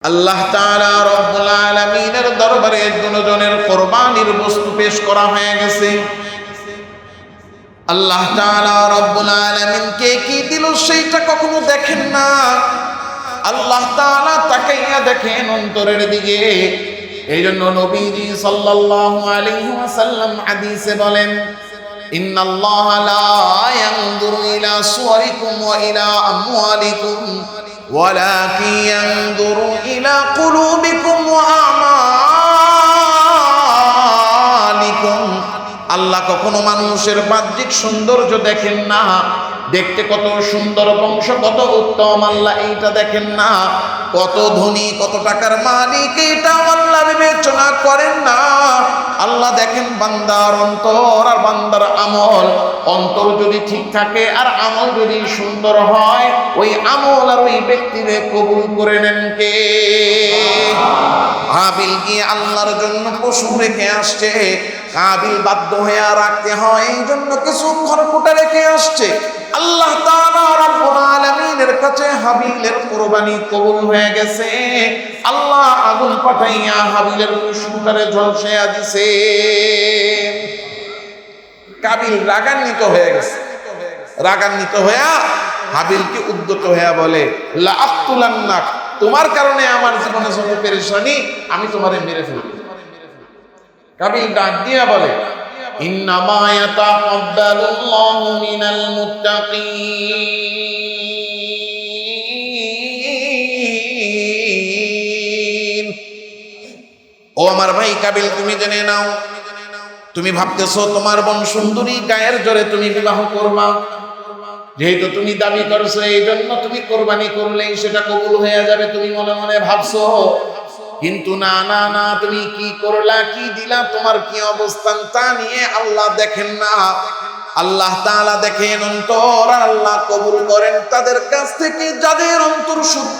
আল্লাহ তাআলা রব্বুল আলামিনের দরবারে দুজনের কোরবানির বস্তু পেশ করা হয়ে গেছে। আল্লাহ তাআলা রব্বুল আলামিনকে কি দিল সেইটা কখনো দেখেন না। আল্লাহ তাআলা তাকাইয়া দেখেন অন্তরের দিকে। এইজন্য নবীজি সাল্লাল্লাহু আলাইহি ওয়াসাল্লাম হাদিসে বলেন, ইন্নাল্লাহা লা ইয়ানজুরু ইলা সুওয়ারিকুম ওয়া ইলা আমওয়ালিকুম ওয়ালাকিন ইয়ানজুরু ইলা কুলুবিকুম ওয়া আমালিকুম। আল্লাহ কখনো মানুষের বাহ্যিক সৌন্দর্য দেখেন না, দেখতে কত সুন্দর, বংশ কত উত্তম, আল্লাহ এইটা দেখেন না। কত ধনী, কত টাকার মালিক, এটা আল্লাহ বিবেচনা করেন না। আল্লাহ দেখেন বান্দার অন্তর আর বান্দার আমল। অন্তর যদি ঠিক থাকে আর আমল যদি সুন্দর হয়, ওই আমল আর ওই ব্যক্তিকে কবুল করে নেন কে? কাবিল গিয়ে আল্লাহর জন্য পশু রেখে আসছে, কাবিল বাধ্য হয়ে রাখতে হয়, এই জন্য কিছু খড়কুটা রেখে আসছে। আল্লাহ তাআলা রব্বুল আলামিনের কাছে হাবিলের কুরবানি কবুল হয়ে গেছে। আল্লাহ আগুন পাঠাইয়া হাবিলের পশুটারে ঝলসাইয়া দিছে। কাবিল রাগান্বিত হয়ে গেছে। রাগান্বিত হইয়া হাবিলকে উদ্যত হইয়া বলে, লা আক্তুলান্নাক, তোমার কারণে আমার জীবনে যত পেরেশানি, আমি তোমারে মেরে ফেলব। কাবিল ডাক দিয়া বলে, ইন্নামা ইয়াতাকাব্বালুল্লাহু মিনাল মুত্তাকিন। ও আমার ভাই কাবিল, তুমি জেনে নাও, তুমি ভাবতেছো তোমার বোন সুন্দরী, গায়ের জোরে তুমি বিবাহ করবা। যেহেতু তুমি দাবি করছো, এই জন্য তুমি কোরবানি করলেই সেটা কবুল হয়ে যাবে, তুমি মনে মনে ভাবছো। কিন্তু না না না, তুমি কি করলা, কি দিলা, তোমার কি অবস্থান, তা নিয়ে আল্লাহ দেখেন না। আল্লাহ তাআলা দেখেন অন্তর, আল্লাহ কবুল করেন তাদের কাছ থেকে যাদের অন্তর শুদ্ধ।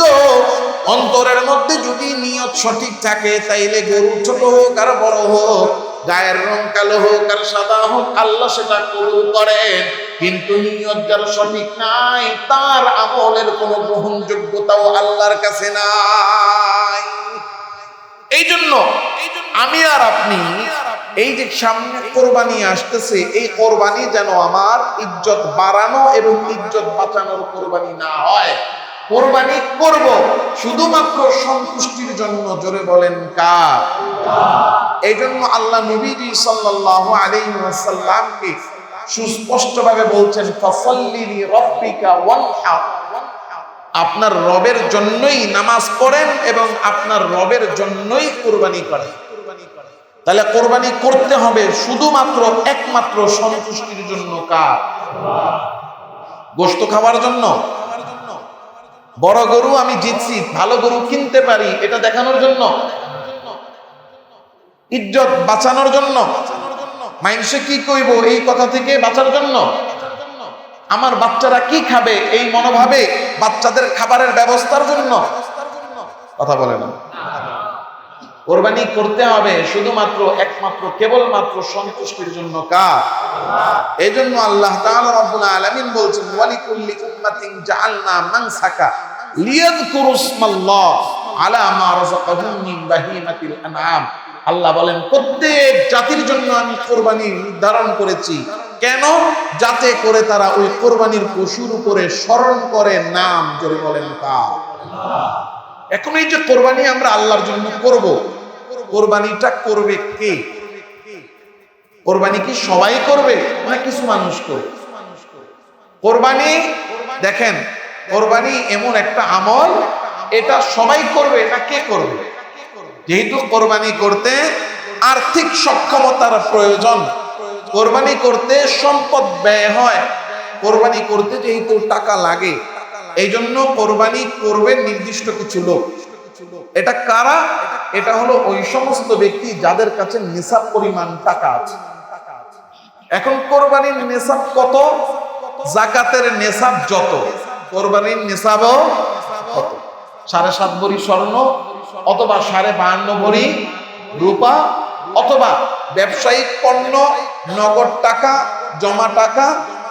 অন্তরের মধ্যে যদি নিয়ত সঠিক থাকে, তাইলে গরু ছোট হোক আর বড় হোক, গায়ের রং কালো হোক আর সাদা হোক, আল্লাহ সেটা কবুল করেন। কিন্তু নিয়ত যার সঠিক নাই, তার আমলের কোনো গ্রহণযোগ্যতাও আল্লাহর কাছে নাই। এই জন্য আমি আর আপনি এই যে সামনে কোরবানি আসতেছে, এই কোরবানি যেন আমার ইজ্জত বাড়ানো এবং ইজ্জত বাঁচানোর কোরবানি না হয়। কোরবানি করব শুধুমাত্র সন্তুষ্টির জন্য। জোরে বলেন কার? এই জন্য আল্লাহ নবীজি সাল্লাল্লাহু আলাইহি ওয়াসাল্লামকে সুস্পষ্টভাবে বলছেন, ফাসাল্লি লিরাব্বিকা ওয়ানহার, আপনার রবের জন্যই নামাজ পড়েন এবং আপনার রবের জন্যই কোরবানি করেন। তাহলে কোরবানি করতে হবে শুধুমাত্র একমাত্র সন্তুষ্টির জন্য। কার? গোশত খাওয়ার জন্য? বড় গরু আমি জিতছি, ভালো গরু কিনতে পারি, এটা দেখানোর জন্য? ইজ্জত বাঁচানোর জন্য? মানুষে কি কইব এই কথা থেকে বাঁচার জন্য? আমার বাচ্চারা কি খাবে এই মনোভাবে বাচ্চাদের খাবারের ব্যবস্থার জন্য? কথা বলে না। কোরবানি করতে হবে শুধুমাত্র একমাত্র কেবলমাত্র সন্তুষ্টির জন্য। কার? এই জন্য আল্লাহ তাআলা রব্বুল আলামিন বলছেন, ওয়ালিকুল্লি উম্মাতিন জাআলনা মানসাকা লিয়াযকুরু ইসমাল্লাহ আলা মা রাযাকাহুম মিন বাহিমাতিল আনআম। আল্লাহ বলেন, প্রত্যেক জাতির জন্য আমি কোরবানি নির্ধারণ করেছি। কেন? যাতে করে তারা ওই কোরবানির পশুর উপরে স্মরণ করে নাম। জোরে বলেন কার? এখন এই যে কোরবানি আমরা আল্লাহর জন্য করব, কোরবানিটা করবে কে? কোরবানি কি সবাই করবে না কিছু মানুষ করবে? কোরবানি দেখেন, কোরবানি এমন একটা আমল, এটা সবাই করবে না কে করবে? যেহেতু কোরবানি করতে আর্থিক সক্ষমতার প্রয়োজন, কোরবানি করতে সম্পদ ব্যয় হয়, কোরবানি করতে যেহেতু টাকা লাগে, এই জন্য কোরবানি করবে নির্দিষ্ট কিছু লোক। এটা কারা? এটা হলো ওই সমস্ত ব্যক্তি যাদের কাছে নিসাব পরিমাণ টাকা আছে। এখন কোরবানির নিসাব কত? যাকাতের নিসাব যত, কোরবানির নিসাবও কত। 7.5 ভরি স্বর্ণ, অথবা 52.5 ভরি রূপা, অথবা ব্যবসায়িক পণ্য, নগদ টাকা, জমা টাকা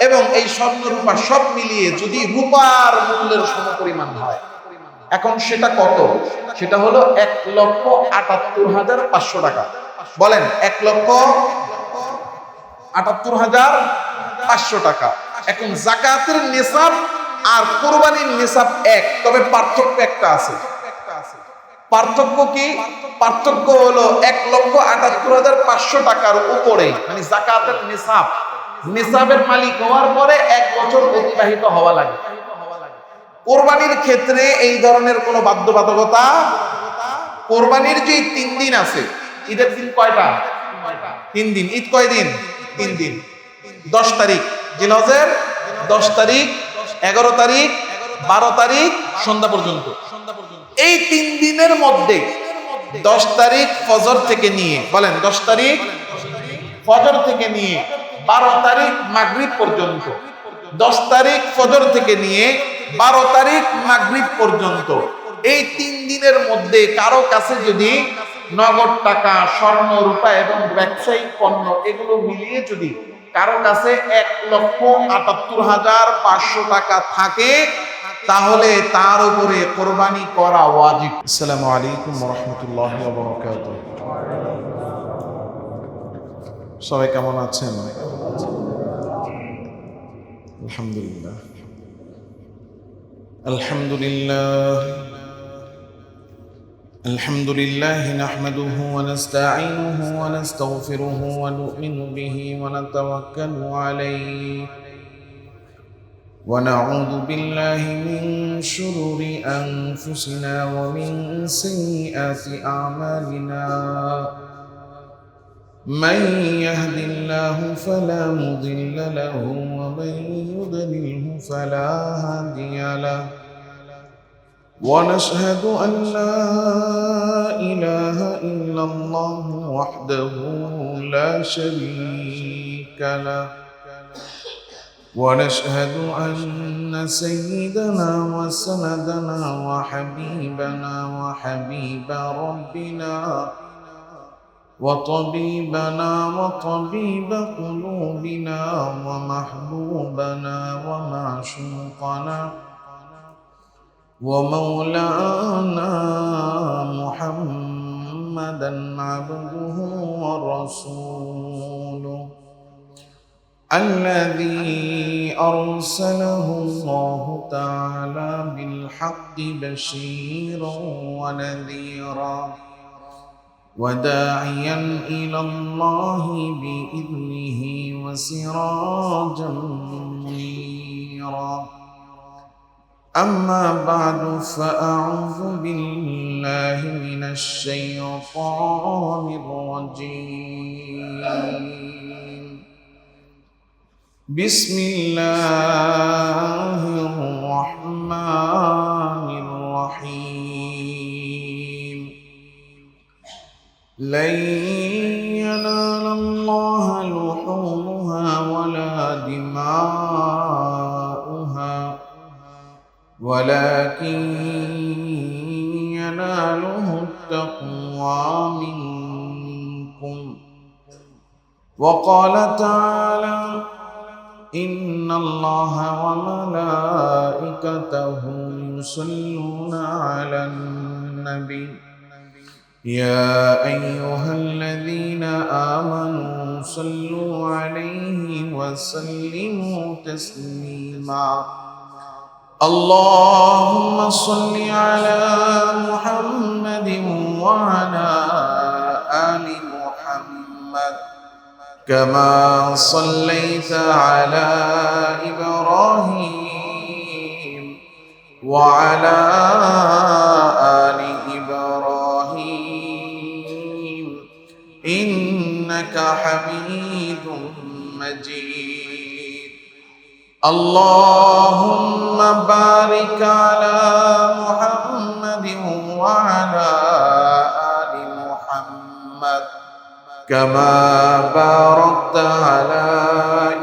এবং এই স্বর্ণ রূপা সব মিলিয়ে যদি রূপার মূল্যের সমপরিমাণ হয়, এখন সেটা কত? সেটা হলো 1,78,500 টাকা। বলেন 1,78,500 টাকা। এখন যাকাতের নিসাব আর কুরবানির নিসাব এক, তবে পার্থক্য একটা আছে। পার্থক্য কি? পার্থক্য হলো 1,78,500 টাকার উপরে, মানে যাকাতের নিসাব, নিসাবের মালিক হওয়ার পরে 1 বছর অতিবাহিত হওয়া লাগে। কোরবানির ক্ষেত্রে এই ধরনের কোনো বাধ্যবাধকতা, কোরবানির যে 3 দিন আছে, ঈদের দিন কয়টা? 3 দিন। ঈদ কয় দিন? 3 দিন। 10 তারিখ জিলহজের, 10 তারিখ, 11 তারিখ, 12 তারিখ সন্ধ্যা পর্যন্ত। এই 3 দিনের মধ্যে 10 তারিখ ফজর থেকে নিয়ে, বলেন 10 তারিখ ফজর থেকে নিয়ে 12 তারিখ মাগরিব পর্যন্ত, 10 তারিখ ফজর থেকে নিয়ে 12 তারিখ মাগরিব পর্যন্ত, এই 3 দিনের মধ্যে কারো কাছে যদি নগদ টাকা, স্বর্ণ, রূপা এবং ব্যবসায়িক পণ্য এগুলো মিলিয়ে যদি কারো কাছে 1,78,500 টাকা থাকে, তাহলে তার উপরে কোরবানি করা ওয়াজিব। আসসালামু আলাইকুম ওয়া রাহমাতুল্লাহি ওয়া বারাকাতুহু। সবাই কেমন আছেন? আলহামদুলিল্লাহ। আলহামদুলিল্লাহ আলহামদুলিল্লাহ নাহমাদুহু ওয়া নাস্তাঈনুহু ওয়া নাস্তাগফিরুহু ওয়া নু'মিনু বিহি ওয়া নাতাওয়াক্কালু আলাইহি ونعوذ بالله من شرور أنفسنا ومن سيئات أعمالنا من يهد الله فلا مضل له ومن يضلله فلا هادي له ونشهد أن لا إله إلا الله وحده لا شريك له ونشهد أن سيدنا وسندنا وحبيبنا وحبيب ربنا وطبيبنا وطبيب قلوبنا ومحبوبنا ومعشوقنا ومولانا محمدا عبده ورسوله الذي أرسله الله تعالى بالحق بشيرا ونذيرا وداعيا إلى الله بإذنه وسراجا منيرا أما بعد فأعوذ بالله من الشيطان الرجيم بسم الله الرحمن الرحيم لن ينال الله لحومها ولا دماؤها ولكن يناله التقوى منكم وقال تعالى إن الله وملائكته يصلون على النبي يا أيها الذين آمنوا صلوا عليه وسلموا تسليما اللهم صل على محمد وعلى آل محمد كما صليت على إبراهيم وعلى آل إبراهيم إنك حميد مجيد اللهم بارك على محمد وعلى آل محمد كما باركت على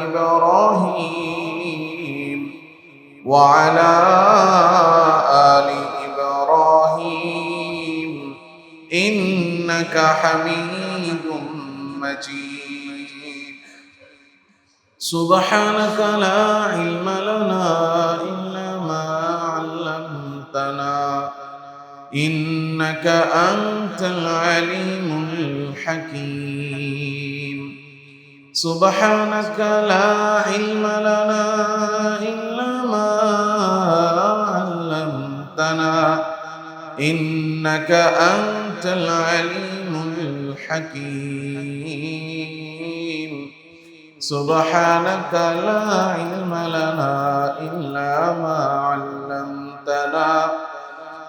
إبراهيم وعلى آل إبراهيم إنك حميد مجيد سبحانك لا علم لنا إلا ما علمتنا إنك أنت العليم الحكيم سبحانك لا علم لنا إلا ما علمتنا إنك أنت العليم الحكيم سبحانك لا علم لنا إلا ما علمتنا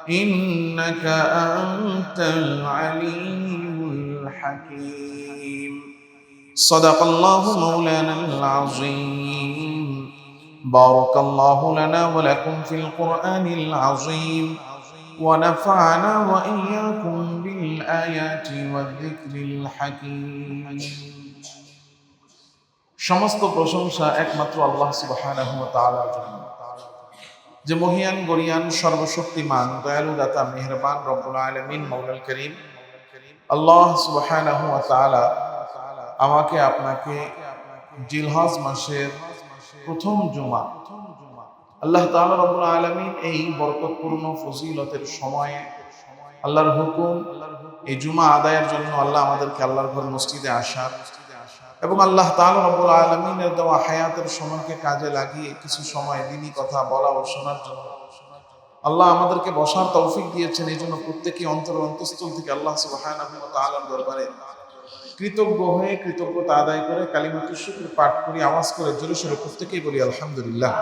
إنك أنت العليم الحكيم صدق الله مولانا العظيم بارك الله لنا ولكم في القرآن العظيم ونفعنا وإياكم بالآيات والذكر الحكيم সমস্ত প্রশংসা একমাত্র আল্লাহ সুবহানাহু ওয়া তাআলার জন্য, যে মহিয়ান গরিয়ান সর্বশক্তিমান দয়ালু দাতা মেহেরবান রব্বুল আলামিন মাওলাল করিম আল্লাহ সুবহানাহু ওয়া তাআলা আমাকে আপনাকে জিলহজ মাসের প্রথম জুমা, আল্লাহ তাআলা রব্বুল আলামিন এই বরকতপূর্ণ ফজিলতের সময়ে আল্লাহর হুকুম এই জুমা আদায়ের জন্য আল্লাহ আমাদেরকে আল্লাহর ঘর মসজিদে আসার এবং আল্লাহ তাআলা রব্বুল আলামিনের দেওয়া হায়াতের সময়কে কাজে লাগিয়ে কিছু সময় দিনী কথা বলা ও শোনার জন্য আল্লাহ আমাদেরকে বসার তৌফিক দিয়েছেন। এই জন্য প্রত্যেকেই অন্তঃস্থল থেকে আল্লাহ সুবহানাহু ওয়া তাআলার দরবারে কৃতজ্ঞ হয়ে কৃতজ্ঞতা আদায় করে কালিমাতুশ শুকর পাঠ করি, আওয়াজ করে জোরে সোরে প্রত্যেকেই বলি আলহামদুলিল্লাহ।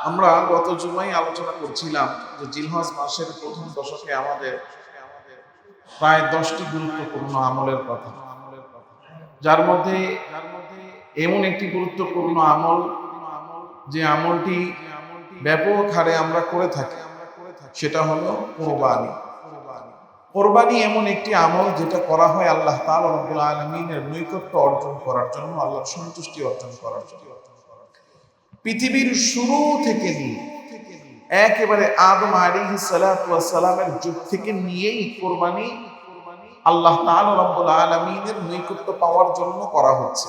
আমরা গত জুমায় আলোচনা করছিলাম যে জিলহজ মাসের প্রথম দশকে আমাদের প্রায় 10টি গুরুত্বপূর্ণ আমলের কথা, যার মধ্যে এমন একটি গুরুত্বপূর্ণ আমল যে আমলটি ব্যাপক হারে আমরা করে থাকি, সেটা হলো কোরবানি। কোরবানি এমন একটি আমল যেটা করা হয় আল্লাহ তাআলা রব্বুল আলামিনের নৈকট্য অর্জন করার জন্য, আল্লাহর সন্তুষ্টি অর্জন করার জন্য। পৃথিবীর শুরু থেকে নিয়ে একেবারে আদম আলাইহিস সালাতু ওয়াস সালামের যুগ থেকে নিয়েই কোরবানি আল্লাহ তাআলা রব্বুল আলামিনের নৈকট্য পাওয়ার জন্য করা হচ্ছে।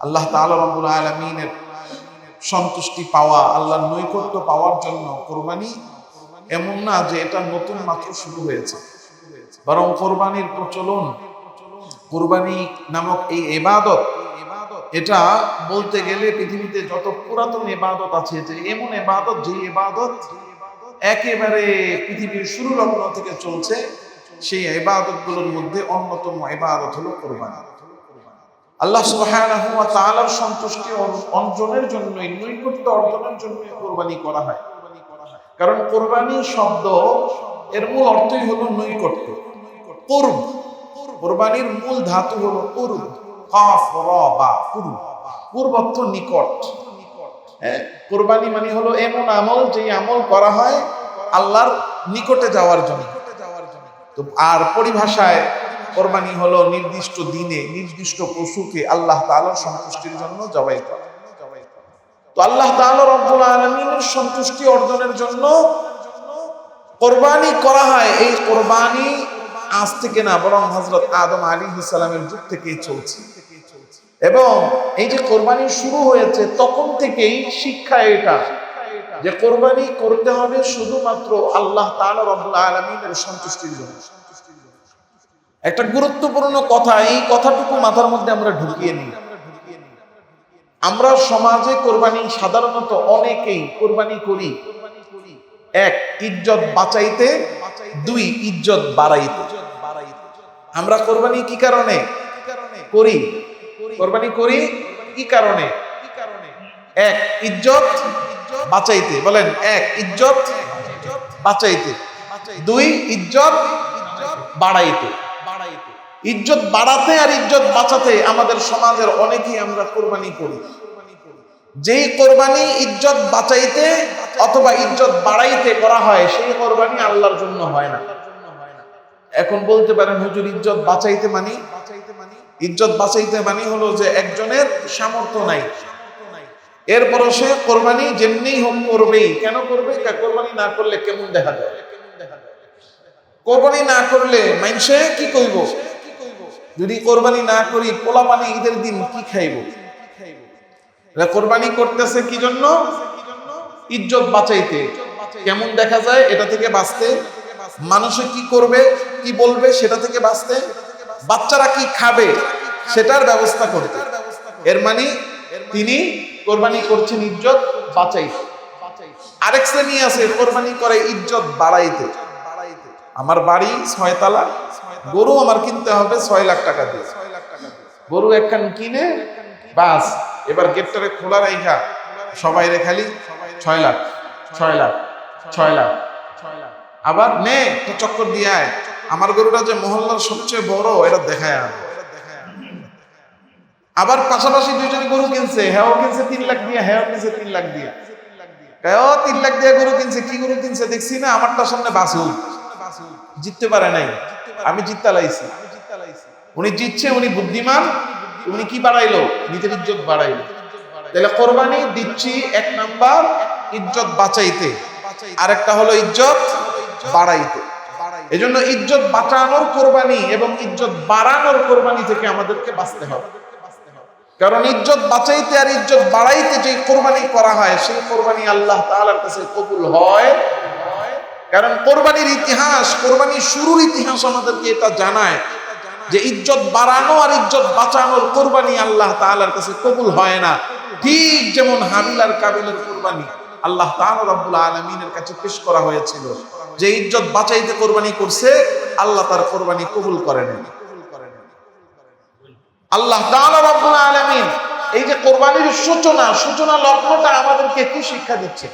আল্লাহ তাআলা রব্বুল আলামিনের সন্তুষ্টি পাওয়া, আল্লাহর নৈকট্য পাওয়ার জন্য কোরবানি এমন না যে এটা নতুন মাত্র শুরু হয়েছে, বরং কোরবানির প্রচলন, কোরবানি নামক এই ইবাদত, এটা বলতে গেলে পৃথিবীতে যত পুরাতন ইবাদত আছে, যে এমন ইবাদত যে ইবাদত একেবারে পৃথিবীর শুরু লগ্ন থেকে চলছে, সেই ইবাদতগুলোর মধ্যে অন্যতম ইবাদত হলো কোরবানি। আল্লাহ সুবহানাহু ওয়া তাআলার সন্তুষ্টি অর্জনের জন্য, নৈকট্য অর্জনের জন্য কোরবানি করা হয়। কারণ কোরবানি শব্দ এর মূল অর্থই হলো নৈকট্য, কুরব। কোরবানির মূল ধাতু হলো কুরব, কাফ রা বা কুরব। কুরব অর্থ নিকট। কোরবানি মানে হলো এমন আমল যে আমল করা হয় আল্লাহর নিকটে যাওয়ার জন্য। তো আর পরিভাষায় কোরবানি হলো নির্দিষ্ট দিনে নির্দিষ্ট পশুকে আল্লাহ তাআলার সন্তুষ্টির জন্য জবাই করা। তো আল্লাহ তাআলা রব্বুল আলামিনের সন্তুষ্টি অর্জনের জন্য কোরবানি করা হয়। এই কোরবানি আজ থেকে না, বরং হযরত আদম আলাইহিস সালামের যুগ থেকেই চলছে। এবং এই যে কোরবানি শুরু হয়েছে তখন থেকেই শিক্ষা এটা যে কোরবানি করতে হবে শুধুমাত্র আল্লাহ তাআলা রব্বুল আলামিনের সন্তুষ্টির জন্য। একটা গুরুত্বপূর্ণ কথা, এই কথাটুকু মাথার মধ্যে আমরা ঢুকিয়ে নিই। আমরা সমাজে কোরবানি সাধারণত অনেকেই কোরবানি করি, এক, ইজ্জত বাঁচাইতে, দুই, ইজ্জত বাড়াইতে। আমরা কোরবানি কি কারণে করি? কোরবানি করি কি কারণে? এক, ইজ্জত বাঁচাইতে। বলেন, এক, ইজ্জত বাঁচাইতে, দুই, ইজ্জত বাড়াইতে। ইজ্জত বাড়াতে আর ইজ্জত বাঁচাতে আমাদের সমাজের অনেকেই আমরা কোরবানি করি। যেই কোরবানি ইজ্জত বাঁচাইতে অথবা ইজ্জত বাড়াইতে করা হয়, সেই কোরবানি আল্লাহর জন্য হয় না। এখন বলতে পারেন, হুজুর ইজ্জত বাঁচাইতে মানি? ইজ্জত বাঁচাইতে মানি হলো যে একজনের সামর্থ্য নাই, এরপরও সে কোরবানি যেমনি হোক করবেই। কেন করবে? কোরবানি না করলে কেমন দেখা যায়? কোরবানি না করলে মানুষে কি কইব? যদি কোরবানি না করি, পোলাপানি ঈদের দিন কি খাইব? কোরবানি করতেছে কি জন্য? ইজ্জত বাঁচাইতে। কেমন দেখা যায় এটা থেকে বাঁচতে, মানুষে কি করবে কি বলবে সেটা থেকে বাঁচতে, বাচ্চারা কি খাবে সেটার ব্যবস্থা করতে। এর মানে তিনি কোরবানি করছেন ইজ্জত বাঁচাইতে। আরেক শ্রেণী আছে কোরবানি করে ইজ্জত বাড়াইতে। আমার বাড়ি 6 তলা, গরু আমার কিনতে হবে 6 লাখ টাকা দিয়ে। গরু একখান কিনে বাস এবার গেটটারে খোলা রাইখা সবাই রে খালি 6 লাখ 6 লাখ 6 লাখ, আবার নে তো চক্কর দিয়ে আয়, আমার গরুটা যে মহল্লার সবচেয়ে বড় এটা দেখায়। আবার পাশাপাশি দুইজন গরু কিনছে, হ্যাঁ কিনছে 3 লাখ দিয়ে, হ্যাঁ কিনছে 3 লাখ দিয়ে, হ্যাঁ 3 লাখ দিয়ে গরু কিনছে। কি গরু কিনছে দেখছি না, আমারটার সামনে বাসুল জিততে পারে নাই, আমি জিততে লাইছি। উনি জিতছে, উনি বুদ্ধিমান, উনি কি বাড়াইলো, নিজের ইজ্জত বাড়াইলো। তাহলে কোরবানি দিচ্ছি 1 নাম্বার ইজ্জত বাঁচাইতে, আরেকটা হলো ইজ্জত বাড়াইতে। এজন্য ইজ্জত বাঁচানোর কোরবানি এবং ইজ্জত বাড়ানোর কোরবানি থেকে আমাদেরকে বাঁচতে হবে। কারণ ইজ্জত বাঁচাইতে আর ইজ্জত বাড়াইতে যে কোরবানি করা হয় সেই কোরবানি আল্লাহ তাআলার কাছে কবুল হয়। কারণ কোরবানির ইতিহাস, কোরবানির শুরুর ইতিহাস আমাদেরকে এটা জানায় যে ইজ্জত বাড়ানো আর ইজ্জত বাঁচানোর কোরবানি আল্লাহ তাআলার কাছে কবুল হয় না। ঠিক যেমন হাবিল আর কাবিলের কোরবানি আল্লাহ তাআলা রব্বুল আলামিনের কাছে পেশ করা হয়েছিল, যে ইজ্জত বাঁচাইতে কোরবানি করছে আল্লাহ তার কোরবানি কবুল করেন। আল্লাহ তাআলা রব্বুল আলামিন এই যে কোরবানির সূচনা লগ্নটা আমাদেরকে কি শিক্ষা দিচ্ছে?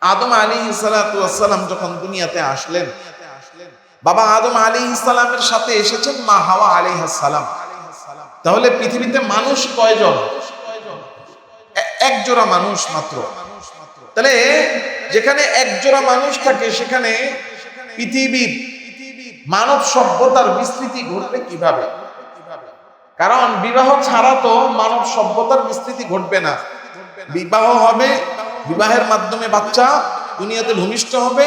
আদম আলাইহিস সালাতু ওয়াস সালাম যখন দুনিয়াতে আসলেন, বাবা আদম আলাইহিস সালামের সাথে এসেছেন মা হাওয়া আলাইহিস সালাম। তাহলে পৃথিবীতে মানুষ কয়জন? এক জোড়া মানুষ মাত্র। তাহলে যেখানে এক জোড়া মানুষ থাকে সেখানে পৃথিবীর মানব সভ্যতার বিস্তৃতি ঘটবে কিভাবে? কারণ বিবাহ ছাড়া তো মানব সভ্যতার বিস্তৃতি ঘটবে না। বিবাহ হবে, বিবাহের মাধ্যমে বাচ্চা দুনিয়াতে ভূমিষ্ঠ হবে,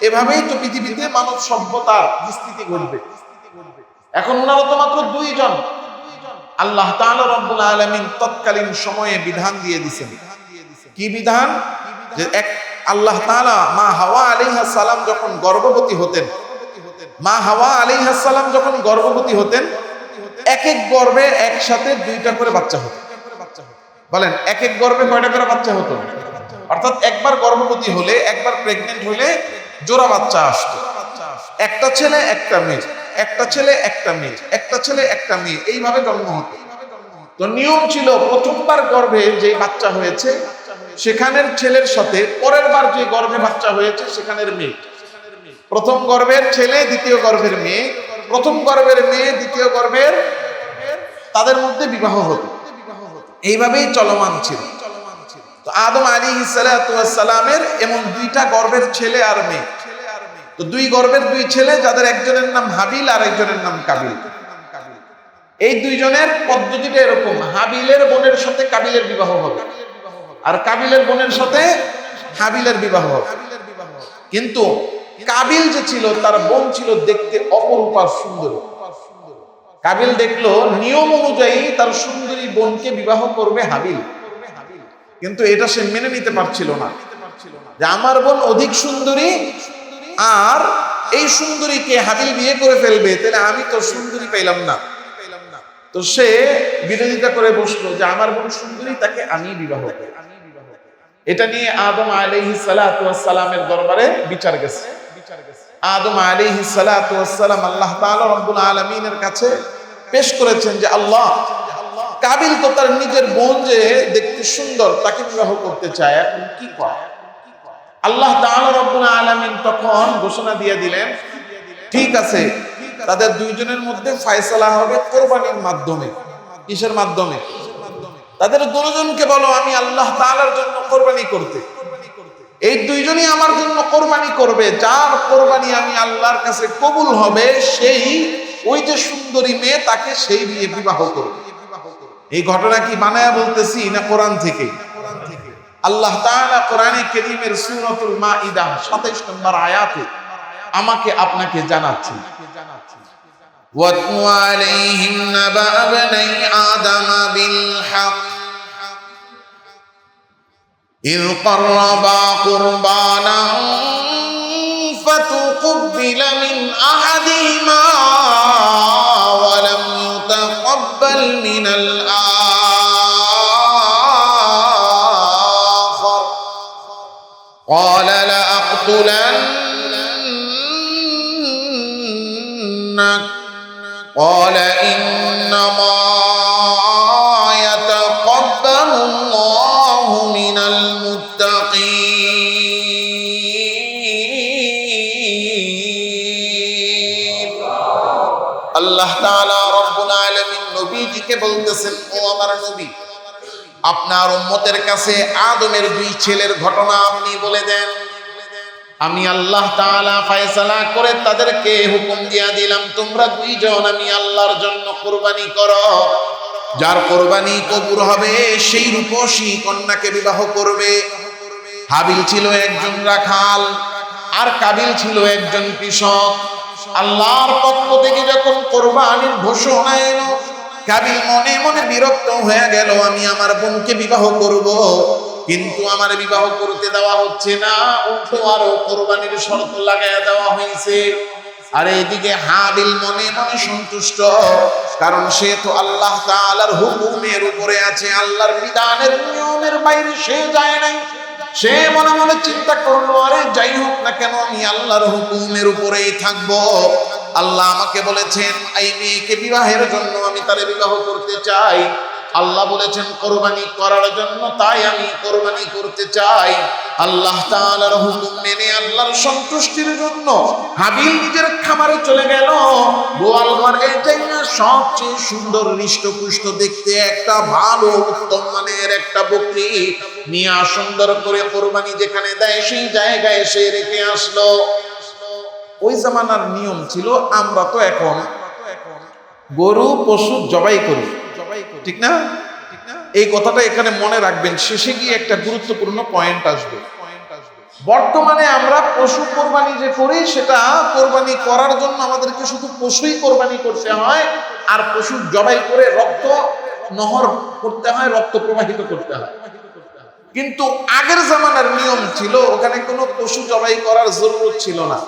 এভাবেই তো পৃথিবীতে মানব সভ্যতার বিস্তৃতি ঘটবে। এখন ওনারা তো মাত্র 2 জন। আল্লাহ তাআলা রব্বুল আলামিন তৎকালীন সময়ে বিধান দিয়ে দিয়েছেন। কি বিধান? যে এক আল্লাহ তাআলা মা হাওয়া আলাইহিস সালাম যখন গর্ভবতী হতেন, মা হাওয়া আলাইহিস সালাম যখন গর্ভবতী হতেন, এক এক গর্ভে একসাথে 2টা করে বাচ্চা হতো। বলেন এক এক গর্ভে কয়টা করে বাচ্চা হতো? অর্থাৎ একবার গর্ভবতী হলে, একবার প্রেগন্যান্ট হলে জোড়া বাচ্চা আসতো। একটা ছেলে একটা মেয়ে, একটা ছেলে একটা মেয়ে, একটা ছেলে একটা মেয়ে, এইভাবে জন্ম হতো। তো নিয়ম ছিল প্রথমবার গর্ভে যে বাচ্চা হয়েছে সেখানের ছেলের সাথে পরের বার যে গর্ভে বাচ্চা হয়েছে সেখানের মেয়ে, প্রথম গর্ভের ছেলে দ্বিতীয় গর্ভের মেয়ে, প্রথম গর্ভের মেয়ে দ্বিতীয় গর্ভের, তাদের মধ্যে বিবাহ হতো। এইভাবেই চলমান ছিল। তো আদম আলাইহিস সালাতু ওয়াস সালামের এমন 2টা গর্ভের ছেলে আর মেয়ে। তো 2 গর্ভের 2 ছেলে, যাদের একজনের নাম হাবিল আর একজনের নাম কাবিল। এই 2 জনের পদ্ধতিটা এরকম, হাবিলের বোনের সাথে কাবিলের বিবাহ হবে, আর কাবিলের বোনের সাথে হাবিলের বিবাহ হবে। কিন্তু কাবিল যে ছিল তার বোন ছিল দেখতে অপরূপা সুন্দর। কাবিল দেখলো নিয়ম অনুযায়ী তার সুন্দরী বোনকে বিবাহ করবে হাবিল, কিন্তু এটা সে মেনে নিতে পারছিল না যে আমার বোন অধিক সুন্দরী আর এই সুন্দরীকে হাবিল বিয়ে করে ফেলবে, তাহলে আমি তো সুন্দরী পাইলাম না। তো সে বিরোধিতা করে বসলো যে আমার বোন সুন্দরী, তাকে আমি বিবাহ করি। এটা নিয়ে আদম আলাইহিস সালাতু ওয়াস সালামের দরবারে বিচার গেছে। আদম আলাইহিস সালাতু ওয়াস সালাম আল্লাহ তাআলা রব্বুল আলামিনের কাছে পেশ করেছেন যে আল্লাহ, কাবিল তো তার নিজের বোন যে দেখতে সুন্দর তাকে বিবাহ করতে চায়, এখন কি করে? আল্লাহ তাআলা রব্বুল আলামিন তখন ঘোষণা দিয়ে দিলেন, ঠিক আছে, তাদের 2 জনের মধ্যে ফয়সালা হবে কোরবানির মাধ্যমে। কিসের মাধ্যমে? তাদের 2 জনকে বলো আমি আল্লাহ তাআলার জন্য কোরবানি করতে। এই 2 জনই আমার জন্য কোরবানি করবে, যার কোরবানি আমি আল্লাহর কাছে কবুল হবে সেই ওই যে সুন্দরী মেয়ে তাকে সেই বিয়ে বিবাহ করবে। এই ঘটনা কি বানায়া বলতেছি না কোরআন থেকে? আল্লাহ তাআলা কোরআনে কারীমের সূরাতুল মাঈদা 27 নম্বর আয়াতে আমাকে আপনাকে জানাচ্ছেন, ওয়াতলু আলাইহিম নাবা ইবনাই আদম বিল হক إذ قربا قربانا فتقبل من أحدهما ولم يتقبل من الآخر قال لأقتلنك قال إنما يتقبل الله من المتقين আল্লাহ তাআলা রব্বুল আলামিন নবীজিকে বলতেছেন, ও আমার নবী, আপনার উম্মতের কাছে আদমের দুই ছেলের ঘটনা আপনি বলে দেন। আমি আল্লাহ তাআলা ফয়সালা করে তাদেরকে হুকুম দিয়া দিলাম, তোমরা দুইজন আমি আল্লাহর জন্য কুরবানি করো। যার কুরবানি কবুল হবে সেই রূপসী কন্যাকে বিবাহ করবে। হাবিল ছিল একজন রাখাল আর কাবিল ছিল একজন কৃষক। আল্লাহর পক্ষ থেকে যখন কুরবানির ঘোষণা এলো, কাবিল মনে মনে বিরক্ত হয়ে গেল, আমি আমার বোনকে বিবাহ করব, কিন্তু আমার বিবাহ করতে দেওয়া হচ্ছে না, উল্টো আরো কুরবানির শর্ত লাগায়া দেওয়া হয়েছে। আর এদিকে হাবিল মনে মনে সন্তুষ্ট, কারণ সে তো আল্লাহ তাআলার হুকুমের উপরে আছে, আল্লাহর বিধানের নিয়মের বাইরে সে যায় নাই। সে মনে মনে চিন্তা করলো, আরে যাই হোক না কেন আমি আল্লাহর হুকুমের উপরেই থাকবো। আল্লাহ আমাকে বলেছেন এই মেয়েকে বিবাহের জন্য, আমি তারে বিবাহ করতে চাই। আল্লাহ বলেছেন কুরবানি করার জন্য, তাই আমি কুরবানি করতে চাই। আল্লাহ তাআলার হুকুম মেনে আল্লাহর সন্তুষ্টির জন্য হাবিল নিজের খামারে চলে গেল। গোয়াল ঘরে যাইয়া সবচেয়ে সুন্দর হৃষ্টপুষ্ট দেখতে একটা ভালো উত্তম মানের একটা বকরি নিয়ে সুন্দর করে কুরবানি যেখানে দেয় সেই জায়গায় সে রেখে আসলো। ওই জামানার নিয়ম ছিল, আমরা তো এখন গরু পশু জবাই করি, ঠিক না? এই কথাটা এখানে মনে রাখবেন, শেষে গিয়ে একটা গুরুত্বপূর্ণ পয়েন্ট আসবে। বর্তমানে আমরা পশু কোরবানি যে করি, সেটা কোরবানি করার জন্য আমাদেরকে শুধু পশুই কোরবানি করতে হয়, আর পশু জবাই করে রক্ত নহর করতে হয়, রক্ত প্রবাহিত করতে হয়। কিন্তু আগের জামানার নিয়ম ছিল, ওখানে কোনো পশু জবাই করার জরুরত ছিল না।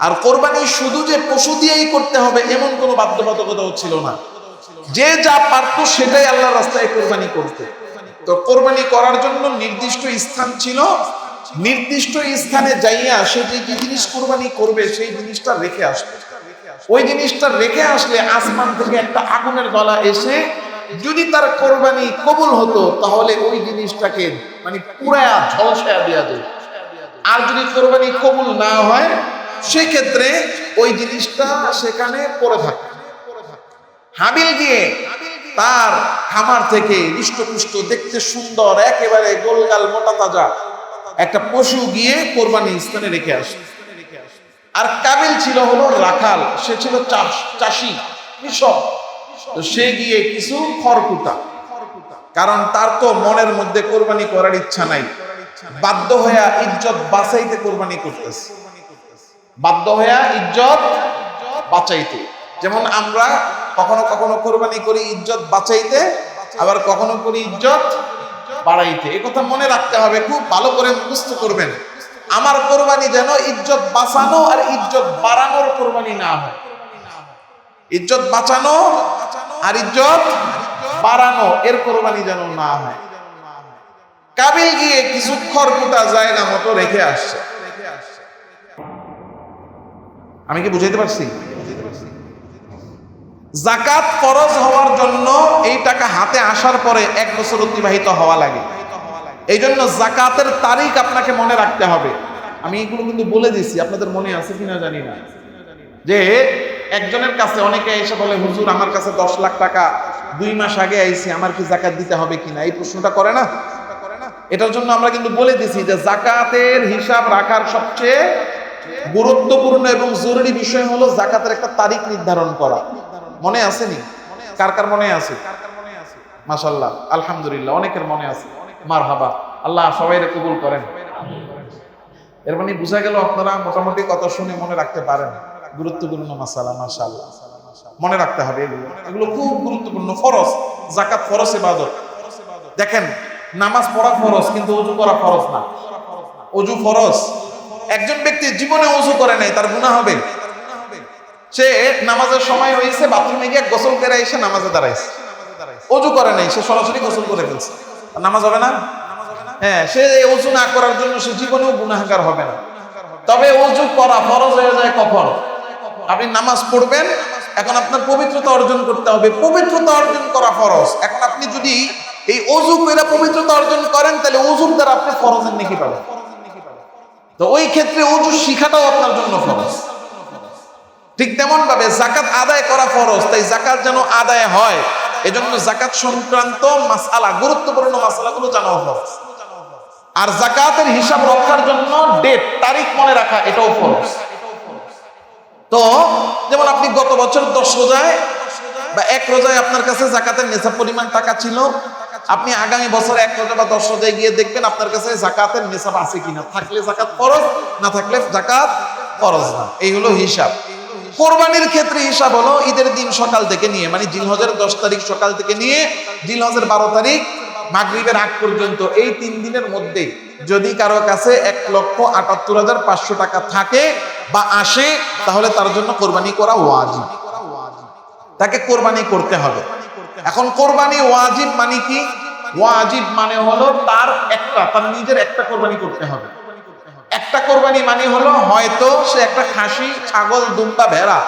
আর কোরবানি শুধু যে পশু দিয়েই করতে হবে এমন কোনো বাধ্যবাধকতাও ছিল না। যে যা পারতো সেটাই আল্লাহর রাস্তায় কোরবানি করতে। তো কোরবানি করার জন্য নির্দিষ্ট স্থান ছিল, নির্দিষ্ট স্থানে যাইয়া সে যে জিনিস কোরবানি করবে সেই জিনিসটা রেখে আসবে। ওই জিনিসটা রেখে আসলে আসমান থেকে একটা আগুনের গলা এসে যদি তার কোরবানি কবুল হতো, তাহলে ওই জিনিসটাকে মানে পুরায়া ঝলসায়া দেওয়া যায়। আর যদি কোরবানি কবুল না হয়, সেক্ষেত্রে ওই জিনিসটা সেখানে পড়ে থাকে। হাবিল গিয়ে তার খামার থেকে হৃষ্টপুষ্ট দেখতে সুন্দর একেবারে গোলগাল মোটা তাজা একটা পশু গিয়ে কোরবানি স্থানে রেখে আসে। আর কাবিল ছিল হলো রাখাল, সে ছিল চাষি কৃষক। তো সে গিয়ে কিছু খড়কুটা, কারণ তার তো মনের মধ্যে কোরবানি করার ইচ্ছা নাই, বাধ্য হইয়া ইজ্জত বাঁচাইতে কোরবানি করতেছে, বাধ্য হইয়া ইজ্জত বাঁচাইতে। যেমন আমরা কখনো কখনো কোরবানি করি ইজ্জত বাঁচাইতে, আবার কখনো করি ইজ্জত বাড়াইতে। এই কথা মনে রাখতে হবে, খুব ভালো করে মুখস্থ করবেন। আমার কোরবানি যেন ইজ্জত বাঁচানো আর ইজ্জত বাড়ানোর কোরবানি না হয়। ইজ্জত বাঁচানো আর ইজ্জত বাড়ানো এর কোরবানি যেন না হয়। কাবিল গিয়ে কিছু খড়কুটা জায়গা মতো রেখে আসছে। আমি কি বুঝাইতে পারছি? যাকাত ফরজ হওয়ার জন্য এই টাকা হাতে আসার পরে 1 বছর অতিবাহিত হওয়া লাগে। এই জন্য যাকাতের তারিখ আপনাকে মনে রাখতে হবে। আমি এগুলো কিন্তু বলে দিছি, আপনাদের মনে আছে কিনা জানি না, যে একজনের কাছে অনেকে এসে বলে, হুজুর আমার কাছে 10 লাখ টাকা 2 মাস আগে আইছি, আমার কি যাকাত দিতে হবে কিনা, এই প্রশ্নটা করে না। এটার জন্য আমরা কিন্তু বলে দিছি যে যাকাতের হিসাব রাখার সবচেয়ে গুরুত্বপূর্ণ এবং জরুরি বিষয় হলো যাকাতের একটা তারিখ নির্ধারণ করা। মনে আসেনি? কার কার মনে আছে? মাশাআল্লাহ, আলহামদুলিল্লাহ, অনেকের মনে আছে। মারহাবা, আল্লাহ সবাইকে কবুল করেন। এর মানে বুঝা গেল আপনারা মোটামুটি কথা শুনে মনে রাখতে পারেন। গুরুত্বপূর্ণ মাসালা, মাশাআল্লাহ, মনে রাখতে হবে। এগুলো খুব গুরুত্বপূর্ণ, ফরজ। যাকাত ফরজ ইবাদত। দেখেন নামাজ পড়া ফরজ কিন্তু ওযু করা ফরজ না। ওযু ফরজ। একজন ব্যক্তি জীবনে ওযু করে নাই, তার গুনাহ হবে। সে নামাজের সময় হয়েছে, বাথরুমে গিয়ে গোসল করে এসে নামাজে দাঁড়াইছে, ওযু করে নাই, সে সরাসরি গোসল করে ফেলছে, নামাজ হবে না? হ্যাঁ, সে ওযু না করার জন্য সে জীবনেও গুনাহগার হবে না। তবে ওযু করা ফরজ হয়ে যায় কখন? আপনি নামাজ পড়বেন, এখন আপনার পবিত্রতা অর্জন করতে হবে, পবিত্রতা অর্জন করা ফরজ। এখন আপনি যদি এই ওযু করে পবিত্রতা অর্জন করেন, তাহলে ওযুর দ্বারা আপনি ফরজের নেকি পাবেন। তো ওই ক্ষেত্রে ওযু শিখাটাও আপনার জন্য ফরজ। ঠিক তেমন ভাবে যাকাত আদায় করা ফরজ, তাই যাকাত যেন আদায় হয়, এজন্য যাকাত সংক্রান্ত মাসআলা, গুরুত্বপূর্ণ মাসআলাগুলো জানা ফরজ। আর যাকাতের হিসাব রক্ষার জন্য ডেট, তারিখ মনে রাখা, এটাও ফরজ। তো যেমন আপনি গত বছর 10 রোজায় বা 1 রোজায় আপনার কাছে যাকাতের নিসাব পরিমাণ টাকা ছিল, আপনি আগামী বছর 1 রোজা বা 10 রোজায় গিয়ে দেখবেন আপনার কাছে যাকাতের নিসাব আছে কিনা, থাকলে যাকাত ফরজ, না থাকলে যাকাত ফরজ না। এই হলো হিসাব। কোরবানির ক্ষেত্রে হিসাব হলো ঈদের দিন সকাল থেকে নিয়ে, মানে জিলহজের 10 তারিখ সকাল থেকে নিয়ে জিলহজের 12 তারিখ মাগরিবের আগ পর্যন্ত, এই 3 দিনের মধ্যে যদি কারো কাছে 1,78,500 টাকা থাকে বা আসে, তাহলে তার জন্য কোরবানি করা ওয়াজিব, তাকে কোরবানি করতে হবে। এখন কোরবানি ওয়াজিব মানে কি? ওয়াজিব মানে হলো তার নিজের একটা কোরবানি করতে হবে। একটা কোরবানি মানে হলো হয়তো সে একটা খাসি, ছাগল, দুম্বা, ভেড়া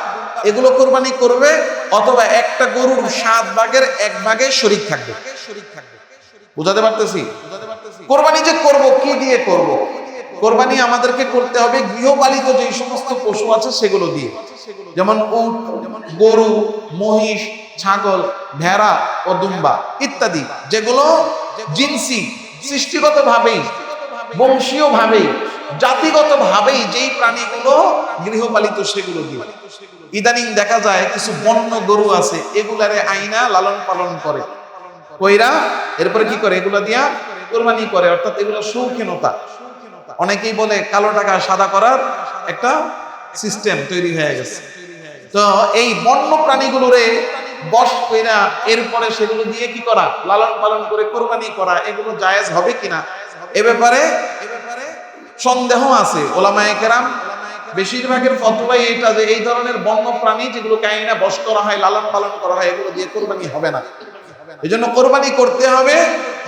এগুলো কোরবানি করবে, অথবা একটা গরুর 7 ভাগের 1 ভাগে শরীক থাকবে। বুঝাতে পারতেছি? কোরবানি যে করব, কি দিয়ে করব? কোরবানি আমাদেরকে করতে হবে গৃহপালিত যে সমস্ত পশু আছে সেগুলো দিয়ে, যেমন উট, গরু, মহিষ, ছাগল, ভেড়া ও দুম্বা ইত্যাদি, যেগুলো জিনসি, সৃষ্টিগত ভাবেই, বংশীয় ভাবেই, জাতিগত ভাবেই যেই প্রাণীগুলো গৃহপালিত সেগুলো দিয়ে। ইদানিং দেখা যায় কিছু বন্য গরু আছে, এগুলারে আইনা লালন পালন করে, কইরা এরপরে কি করে, এগুলা দিয়া কোরবানি করে, অর্থাৎ এগুলো শৌখিনতা। অনেকেই বলে কালো টাকা সাদা করার একটা সিস্টেম তৈরি হয়ে গেছে। তো এই বন্য প্রাণীগুলোরে বশ কইরা এরপরে সেগুলো দিয়ে কি করা, লালন পালন করে কোরবানি করা, এগুলো জায়েজ হবে কিনা এ ব্যাপারে সন্দেহ আছে। ওলামায়ে কেরাম বেশিরভাগের ফতোয়াই এটা, যে এই ধরনের বন্য প্রাণী যেগুলো কাইনা বশ করা হয়, লালন পালন করা হয়, এগুলো দিয়ে কোরবানি হবে না। এজন্য কোরবানি করতে হবে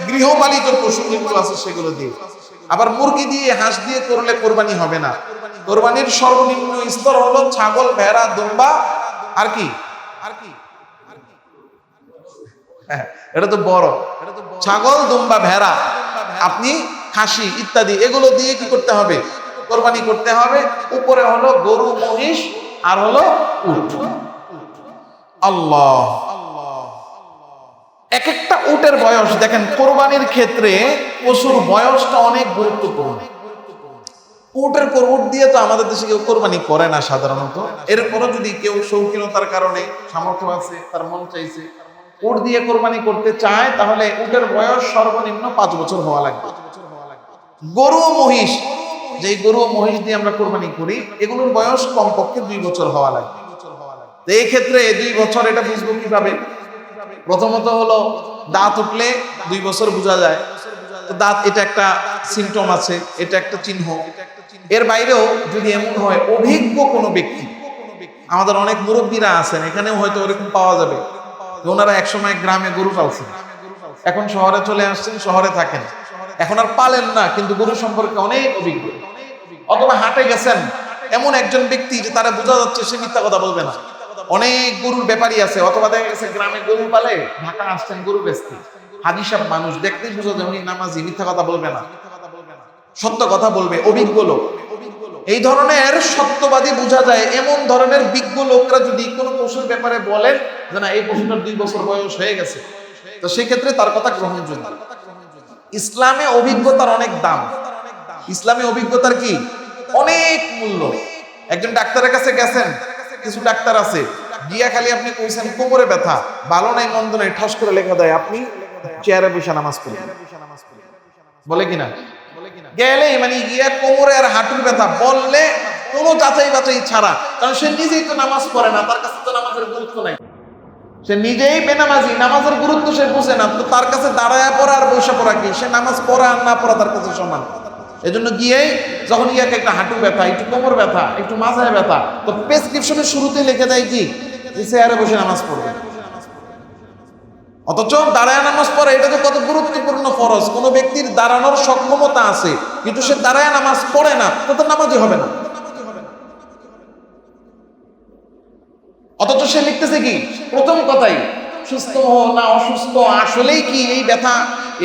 গৃহপালিত পশু যেগুলো আছে সেগুলো দিয়ে। আবার মুরগি দিয়ে, হাঁস দিয়ে করলে কোরবানি হবে না। কোরবানির সর্বনিম্ন স্তর হলো ছাগল, ভেড়া, দুম্বা, আর কি, এটা তো বড়, ছাগল, দুম্বা, ভেড়া, আপনি খাসি ইত্যাদি এগুলো দিয়ে কি করতে হবে, কোরবানি করতে হবে। উপরে হলো গরু, মহিষ, আর হলো উট। আল্লাহ, এক একটা উটের বয়স দেখেন, কোরবানির ক্ষেত্রে পশুর বয়সটা অনেক গুরুত্বপূর্ণ। উটের পর উট দিয়ে তো আমাদের দেশে কেউ কোরবানি করে না সাধারণত। এরপরও যদি কেউ শৌখিনতার কারণে, সামর্থ্য আছে, তার মন চাইছে উট দিয়ে কোরবানি করতে চায়, তাহলে উটের বয়স সর্বনিম্ন 5 বছর হওয়া লাগবে। গরু, মহিষ, যেই গরু ও মহিষ দিয়ে আমরা কোরবানি করি, এগুলোর বয়স কমপক্ষে 2 বছর হওয়া লাগবে। তো এই ক্ষেত্রে 2 বছর এটা বুঝবো কিভাবে? প্রথমত হলো দাঁত উঠলে 2 বছর বোঝা যায়। তো দাঁত, এটা একটা সিমটম আছে, এটা একটা চিহ্ন। এর বাইরেও যদি এমন হয় অভিজ্ঞ কোনো ব্যক্তি, আমাদের অনেক মুরব্বীরা আছেন, এখানেও হয়তো ওরকম পাওয়া যাবে, ওনারা একসময় গ্রামে গরু পালছেন, এখন শহরে চলে আসছেন, শহরে থাকেন, এখন আর পালেন না, কিন্তু গরু সম্পর্কে অনেক অভিজ্ঞ। অথবা হাটে গেছেন এমন একজন ব্যক্তি যে তারা বোঝা যাচ্ছে সে মিথ্যা কথা বলবে না। অনেক গরুর ব্যাপারী আছে, অথবা দেখা গেছে গ্রামে গরু পালে, ঢাকা আসছেন গরু বেচতে, হাজি সাহেব মানুষ, দেখতেই বোঝা যায় উনি নামাজি, মিথ্যা কথা বলবে না, সত্য কথা বলবে, অভিজ্ঞ লোক। এই ধরনের সত্যবাদী বোঝা যায় এমন ধরনের বিজ্ঞ লোকরা যদি কোনো পশুর ব্যাপারে বলেন যে না, এই পশুটার 2 বছর বয়স হয়ে গেছে, তো সেক্ষেত্রে তার কথা গ্রহণযোগ্য। ইসলামে অভিজ্ঞতার অনেক দাম, ইসলামে অভিজ্ঞতার কি অনেক মূল্য। একজন ডাক্তারের কাছে গেছেন, কিছু ডাক্তার আছে গিয়া খালি আপনি কইছেন কোমরে ব্যথা, ভালো নাই মন্দ নাই, ঠাস করে লেখা দেয়, আপনি চেয়ারে বসে নামাজ পড়ি, বলে কিনা? গেলে মানে গিয়া কোমরে আর হাঁটুর ব্যথা বললে কোনো যাচাই বাছাই ছাড়া, কারণ সে নিজেই তো নামাজ পড়ে না, তার কাছে তো নামাজের গুরুত্ব নাই। সে নিজেই বেনামাজি, নামাজের গুরুত্ব সে বুঝে না, তো তার কাছে দাঁড়ায় পড়া আর বসে পড়া কি, সে নামাজ পড়া আর না পড়া তার কাছে সমান। এজন্য গিয়েই যখন ইয়াকে একটা হাঁটু ব্যথা, একটু কোমর ব্যথা, একটু মাথায় ব্যথা, তো প্রেসক্রিপশনের শুরুতে লিখে দেয় কি, যে চেয়ারে বসে নামাজ পড়বে। অথচ দাঁড়ায় নামাজ পড়া এটা তো কত গুরুত্বপূর্ণ ফরজ। কোন ব্যক্তির দাঁড়ানোর সক্ষমতা আছে কিন্তু সে দাঁড়ায় নামাজ পড়ে না, তো তার নামাজই হবে না। অথচ সে লিখতেছে কি, প্রথম কথাই সুস্থ না অসুস্থ, আসলেই কি এই ব্যথা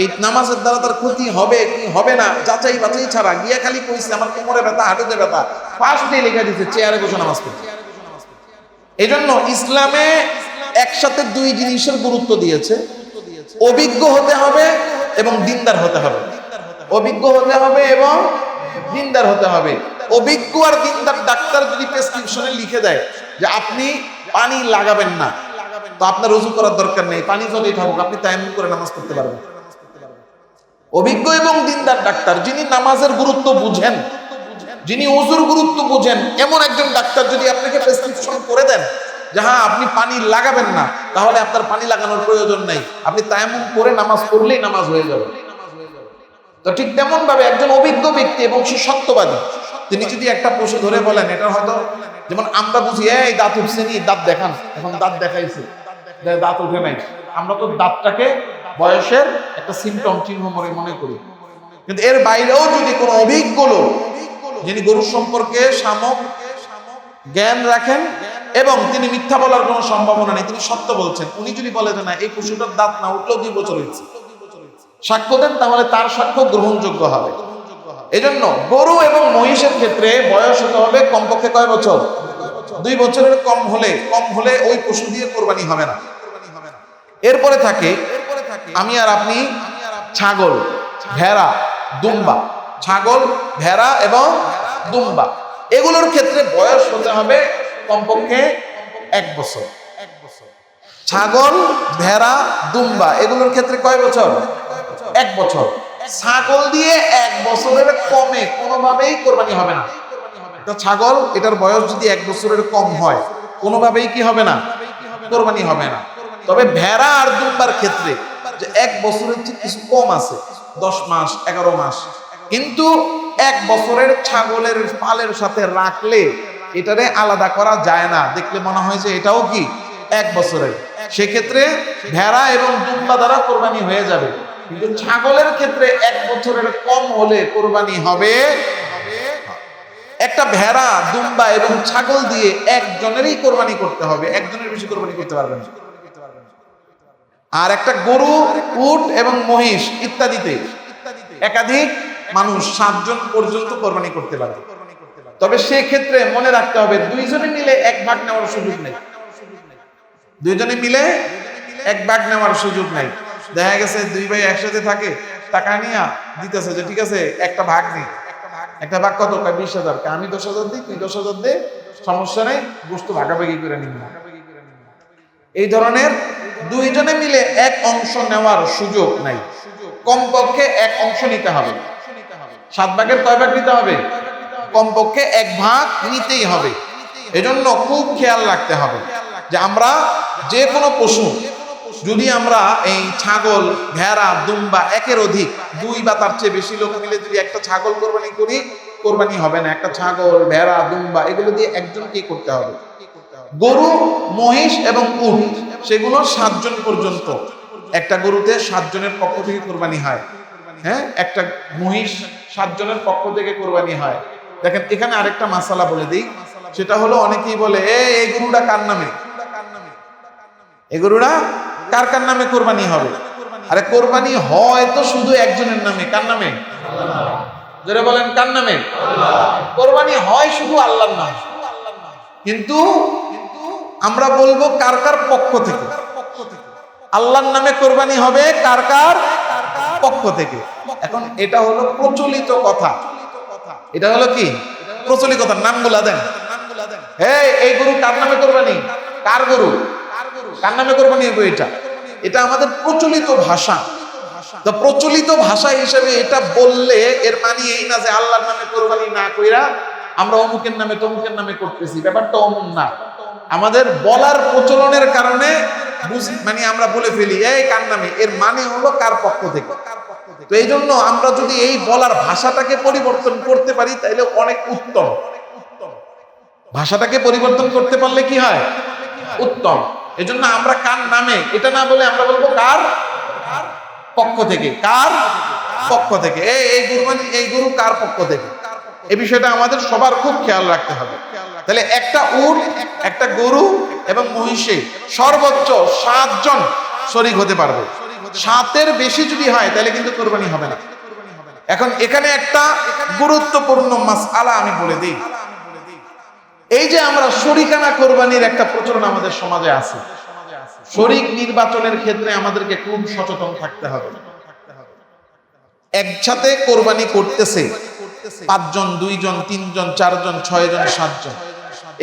এই নামাজের দ্বারা তার ক্ষতি হবে কি হবে না যাচাই বাছাই ছাড়া গিয়া খালি কইছে আমার কোমরে ব্যথা, হাঁটুতে ব্যথা, ফার্স্টে লিখে দিচ্ছে চেয়ারে বসে নামাজ পড়ছে। এই জন্য ইসলামে একসাথে দুই জিনিসের গুরুত্ব দিয়েছে, অভিজ্ঞ হতে হবে এবং দিনদার হতে হবে। অভিজ্ঞ হতে হবে এবং দিনদার হতে হবে। অভিজ্ঞ আর দিনদার ডাক্তার যদি প্রেসক্রিপশনে লিখে দেয় যে আপনি পানি লাগাবেন না, তো আপনার ওযু করার দরকার নেই, পানি চলেই থাকুক, আপনি তায়াম্মুম করে নামাজ পড়তে পারবেন। অভিজ্ঞ এবং দিনদার ডাক্তার, যিনি নামাজের গুরুত্ব বুঝেন, যিনি ওযুর গুরুত্ব বুঝেন, এমন একজন ডাক্তার যদি আপনাকে প্রেসক্রিপশন করে দেন যে হ্যাঁ আপনি পানি লাগাবেন না, তাহলে আপনার পানি লাগানোর প্রয়োজন নাই, আপনি তায়াম্মুম করে নামাজ পড়লেই নামাজ হয়ে যাবে। তো ঠিক তেমন ভাবে একজন অভিজ্ঞ ব্যক্তি এবং সে সত্যবাদী, তিনি যদি একটা পশু ধরে বলেন, এটা হয়তো যেমন আমরা বুঝি এই দাঁত উঠছে নি, দাঁত দেখান, এখন দাঁত দেখাইছে, দাঁত উঠে নাই, আমরা তো দাঁতটাকে বয়সের একটা সিমটম চিহ্ন মনে করি। কিন্তু এর বাইরেও যদি কোনো অভিজ্ঞ লোক, যিনি গরু সম্পর্কে সামক জ্ঞান রাখেন এবং তিনি মিথ্যা বলার কোনো সম্ভাবনা নেই, তিনি সত্য বলছেন, উনি যদি বলে যে না এই পশুটার দাঁত না উঠলেও 2 বছর হয়েছে, সাক্ষ্য দেন, তাহলে তার সাক্ষ্য গ্রহণযোগ্য হবে। এজন্য গরু এবং মহিষের ক্ষেত্রে বয়স হতে হবে কমপক্ষে কয় বছর? 2 বছরের কম হলে ওই পশু দিয়ে কোরবানি হবে না। এরপরে থাকে আমি আর আপনি ছাগল, ভেড়া, দুম্বা, ছাগল, ভেড়া এবং দুম্বা, এগুলোর ক্ষেত্রে বয়স হতে হবে কমপক্ষে 1 বছর। ছাগল, ভেড়া, দুম্বা এগুলোর ক্ষেত্রে কয় বছর? 1 বছর। ছাগল দিয়ে 1 বছরের কমে কোনোভাবেই কোরবানি হবে না। ছাগল এটার বয়স যদি 1 বছরের কম হয়, কোনোভাবেই কি হবে না? কোরবানি হবে না। তবে ভেড়া আর দুম্বার ক্ষেত্রে যে 1 বছরের চেয়ে কিছু কম আছে, 10 মাস, 11 মাস, কিন্তু 1 বছরের ছাগলের পালের সাথে রাখলে এটারে আলাদা করা যায় না, দেখলে মনে হয় যে এটাও কি 1 বছরের। সেক্ষেত্রে ভেড়া এবং দুম্বা দ্বারা কোরবানি হয়ে যাবে, কিন্তু ছাগলের ক্ষেত্রে 1 বছরের কম হলে কোরবানি হবে। একটা ভেড়া, দুম্বা এবং ছাগল দিয়ে একজনেরই কোরবানি করতে হবে, একজনের বেশি কোরবানি করতে পারবেন না। আর একটা গরু, উট এবং মহিষ ইত্যাদিতে একাধিক মানুষ 7 জন পর্যন্ত কোরবানি করতে পারে। তবে সেক্ষেত্রে মনে রাখতে হবে 2 জনে মিলে 1 ভাগ নেওয়ার সুযোগ নেই। 2 জনে মিলে 1 ভাগ নেওয়ার সুযোগ নেই। দেখা গেছে 2 ভাই একসাথে থাকে, টাকা নিয়ে দিতেছে যে ঠিক আছে একটা ভাগ নেই, একটা ভাগ কত? 20,000, আমি 10,000 দিই, তুই 10,000 দে, সমস্যা নেই, গোশত ভাগাভাগি করে নিব। এই ধরনের 2 জনে মিলে 1 অংশ নেওয়ার সুযোগ নাই, কমপক্ষে 1 অংশ নিতে হবে। 7 ভাগের কয় ভাগ নিতে হবে? কমপক্ষে 1 ভাগ নিতেই হবে। এজন্য খুব খেয়াল রাখতে হবে যে আমরা যে কোনো পশু যদি আমরা এই ছাগল, ভেড়া, দুম্বা একের অধিক 2 বা তার চেয়ে বেশি লোক মিলে যদি একটা ছাগল কোরবানি করি, কোরবানি হবে না। একটা ছাগল, ভেড়া, দুম্বা এগুলো দিয়ে একজনকেই করতে হবে। গরু, মহিষ এবং উট সেগুলো 7 জন পর্যন্ত, একটা গরুতে 7 জনের পক্ষ থেকে কোরবানি হয়। হ্যাঁ, একটা মহিষ 7 জনের পক্ষ থেকে কোরবানি হয়। দেখেন এখানে আরেকটা মাসালা বলে দিই, সেটা হলো অনেকেই বলে এই গরুটা কার নামে, এই গরুটা কার কার নামে কোরবানি হবে? আরে কোরবানি হয় তো শুধু একজনের নামে। কার নামে? যারা বলেন কার নামে? কোরবানি হয় শুধু আল্লাহর নামে, কিন্তু আমরা বলবো কার কার পক্ষ থেকে। আল্লাহর নামে কোরবানি হবে কার কার পক্ষ থেকে। এখন এটা হলো প্রচলিত কথা, এটা হলো কি প্রচলিত কথা। নামগুলা দেন, এই গরু কার নামে কোরবানি, কার গরু কার নামে কোরবানি হবে, এটা আমাদের প্রচলিত ভাষা। তো প্রচলিত ভাষা হিসেবে এটা বললে এর মানে এই না যে আল্লাহর নামে কোরবানি না কইরা আমরা অমুকের নামে তমুকের নামে করতেছি, ব্যাপারটা অমন না। আমাদের বলার প্রচলনের কারণে মানে আমরা বলে ফেলি এই কার নামে, এর মানে হলো কার পক্ষ থেকে। তো এই জন্য আমরা যদি এই বলার ভাষাটাকে পরিবর্তন করতে পারি তাহলে অনেক উত্তম। ভাষাটাকে পরিবর্তন করতে পারলে কি হয়? উত্তম। এজন্য আমরা কার নামে এটা না বলে আমরা বলবো কার পক্ষ থেকে। কার পক্ষ থেকে? এই কুরবানি, এই গরু কার পক্ষ থেকে? এই বিষয়টা আমাদের সবার খুব খেয়াল রাখতে হবে। তাহলে একটা উট, একটা গরু এবং মহিষে সর্বোচ্চ 7 জন শরীক হতে পারবে। 7-এর বেশি যদি হয় তাহলে কিন্তু কোরবানি হবে না। এখন এখানে একটা গুরুত্বপূর্ণ মাসআলা আমি বলে দিই। এই যে আমরা শরীকানা কোরবানির একটা প্রচলন আমাদের সমাজে আছে, শরীক নির্বাচনের ক্ষেত্রে আমাদেরকে খুব সচেতন থাকতে হবে। একসাথে কোরবানি করতেছে 5 জন, 2 জন, 3 জন, 4 জন, 6 জন, 7 জন।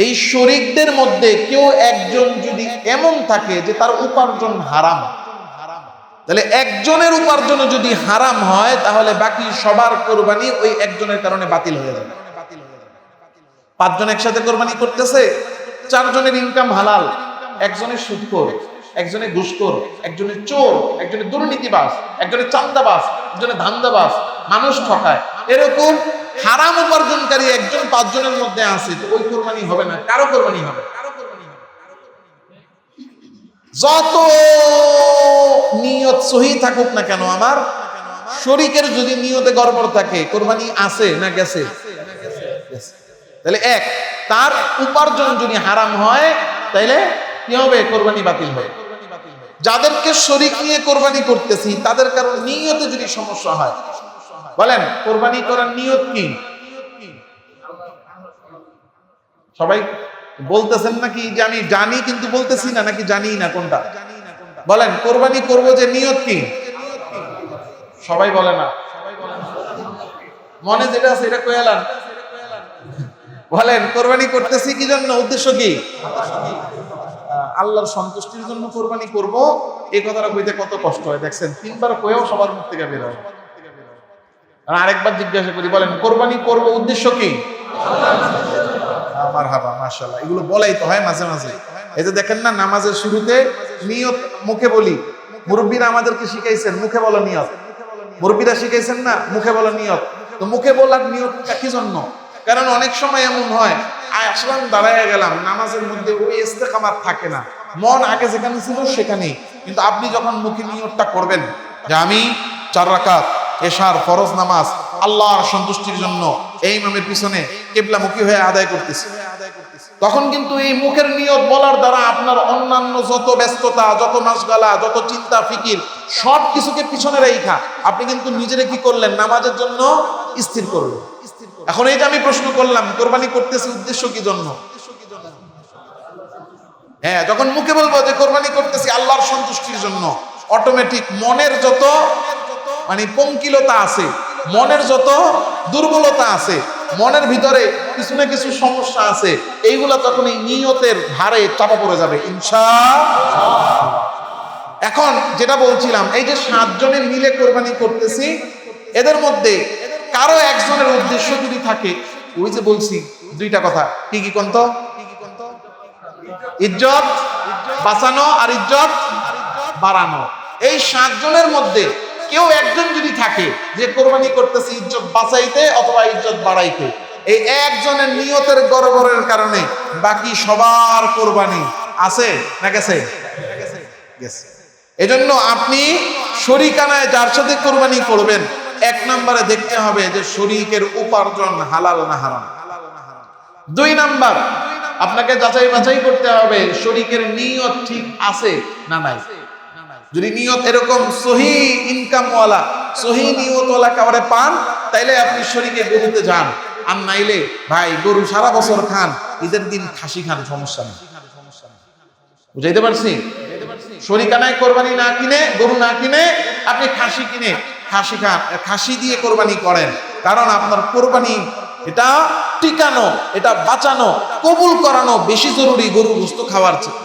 এই শরীকদের মধ্যে কেউ একজন যদি এমন থাকে যে তার উপার্জন হারাম, তাহলে একজনের উপার্জন যদি হারাম হয় তাহলে বাকি সবার কোরবানি ওই একজনের কারণে বাতিল হয়ে যাবে। 5 জন একসাথে কোরবানি করতেছে, 4 জনের ইনকাম হালাল, একজনের সুদখোর, একজনের ঘুষখোর, একজনের চোর, একজনের দুর্নীতিবাজ, একজনের চান্দাবাজ, একজনের ধান্দাবাজ, মানুষ ঠকায়, এরকম হারাম উপার্জনকারী একজন 5 জনের মধ্যে আছে, তো ওই কোরবানি হবে না। কারো কোরবানি হবে। যত নিয়ত সহি থাকুক না কেন, আমার শরীকের যদি নিয়তে গড়বড় থাকে, কোরবানি আছে না গেছে? তাহলে এক, তার উপার্জন যদি হারাম হয় তাহলে কি হবে? কোরবানি বাতিল হবে। যাদেরকে শরীক নিয়ে কোরবানি করতেছি তাদের কারণ নিয়তে যদি সমস্যা হয়, বলেন কোরবানি করার নিয়ত কি? সবাই বলতেছেন নাকি যে আমি জানি কিন্তু বলতেছি না, নাকি জানি না? কোনটা বলেন? কোরবানি করব যে নিয়ত কি? সবাই বলে না। মনে যেটা আছে এটা কইলাম। বলেন কোরবানি করতেছি কি জন্য? উদ্দেশ্য কি? আল্লাহর সন্তুষ্টির জন্য কোরবানি করব। এই কথাটা কইতে কত কষ্ট হয় দেখছেন, 3 বার কয়েও সবার মুখ থেকে বের হয়। আর আরেকবার জিজ্ঞাসা করি, বলেন কোরবানি করব উদ্দেশ্য কি? মারহাবা, মাশাআল্লাহ। এগুলো বলাই তো হয় মাঝে মাঝে। এই যে দেখেন না, নামাজের শুরুতে নিয়ত মুখে বলি, মুরব্বীরা আমাদেরকে শিখাইছেন মুখে বলো নিয়ত। মুরব্বীরা শিখাইছেন না মুখে বলো নিয়ত। তো মুখে বলার নিয়তটা কি জন্য? কারণ অনেক সময় এমন হয়, আসলাম দাঁড়ায় গেলাম, নামাজের মধ্যে ওই ইস্তেকামাত থাকে না, মন আগে যেখানে ছিল সেখানেই। কিন্তু আপনি যখন মুখে নিয়তটা করবেন যে আমি 4 রাকাত এশার ফরজ নামাজ আল্লাহর সন্তুষ্টির জন্য এই ইমামের পিছনে কিবলামুখী হয়ে আদায় করতেছি, তখন কিন্তু এই মুখের নিয়ত বলার দ্বারা আপনার অন্যান্য যত ব্যস্ততা, যত মাসগালা, যত চিন্তা ফিকির সব কিছুকে পিছনে রেখা আপনি কিন্তু নিজেরে কি করলেন? নামাজের জন্য স্থির করলেন। এখন এই যে আমি প্রশ্ন করলাম কোরবানি করতেছি উদ্দেশ্য কি জন্য? হ্যাঁ, যখন মুখে বলবো যে কোরবানি করতেছি আল্লাহর সন্তুষ্টির জন্য, অটোমেটিক মনের যত মানে পঙ্কিলতা আছে, মনের যত দুর্বলতা আছে, মনের ভিতরে কিছু না কিছু সমস্যা আছে, এইগুলা তখন এই নিয়তের ভারে চাপা পড়ে যাবে ইনশাআল্লাহ। এখন যেটা বলছিলাম, এই যে 7 জনের মিলে কোরবানি করতেছি, এদের মধ্যে কারো একজনের উদ্দেশ্য যদি থাকে, ওই যে বলছি 2টা কথা, কি কি কোন তো? ইজ্জত বাঁচানো আর ইজ্জত বাড়ানো। এই 7 জনের মধ্যে কেউ একজন যদি থাকে যে কোরবানি করতেছে ইজ্জত বাঁচাইতে অথবা ইজ্জত বাড়াইতে, এই একজনের নিয়তের গড়বড়ের কারণে বাকি সবার কোরবানি আছে না গেছে? গেছে। এজন্য আপনি শরীকানায় যার সাথে কোরবানি করবেন, 1 নম্বরে দেখতে হবে যে শরীকের উপার্জন হালাল না হারাম। 2 নাম্বার, আপনাকে যাচাই বাছাই করতে হবে শরীকের নিয়ত ঠিক আছে না নাই। যদি নিয়ত এরকম সহি ইনকামওয়ালা, সহি নিয়তওয়ালা কাউরে পান, তাইলে আপনি শরীকে গরুতে যান। আর নাইলে ভাই গরু সারা বছর খান, ঈদের দিন খাসি খান, সমস্যা নেই। বুঝাইতে পারছি? শরীকানায় কোরবানি না কিনে, গরু না কিনে আপনি খাসি কিনে খাসি খান, খাসি দিয়ে কোরবানি করেন। কারণ আপনার কোরবানি এটা টিকানো, এটা বাঁচানো, কবুল করানো বেশি জরুরি গরুর গোশত খাওয়ার চেয়ে।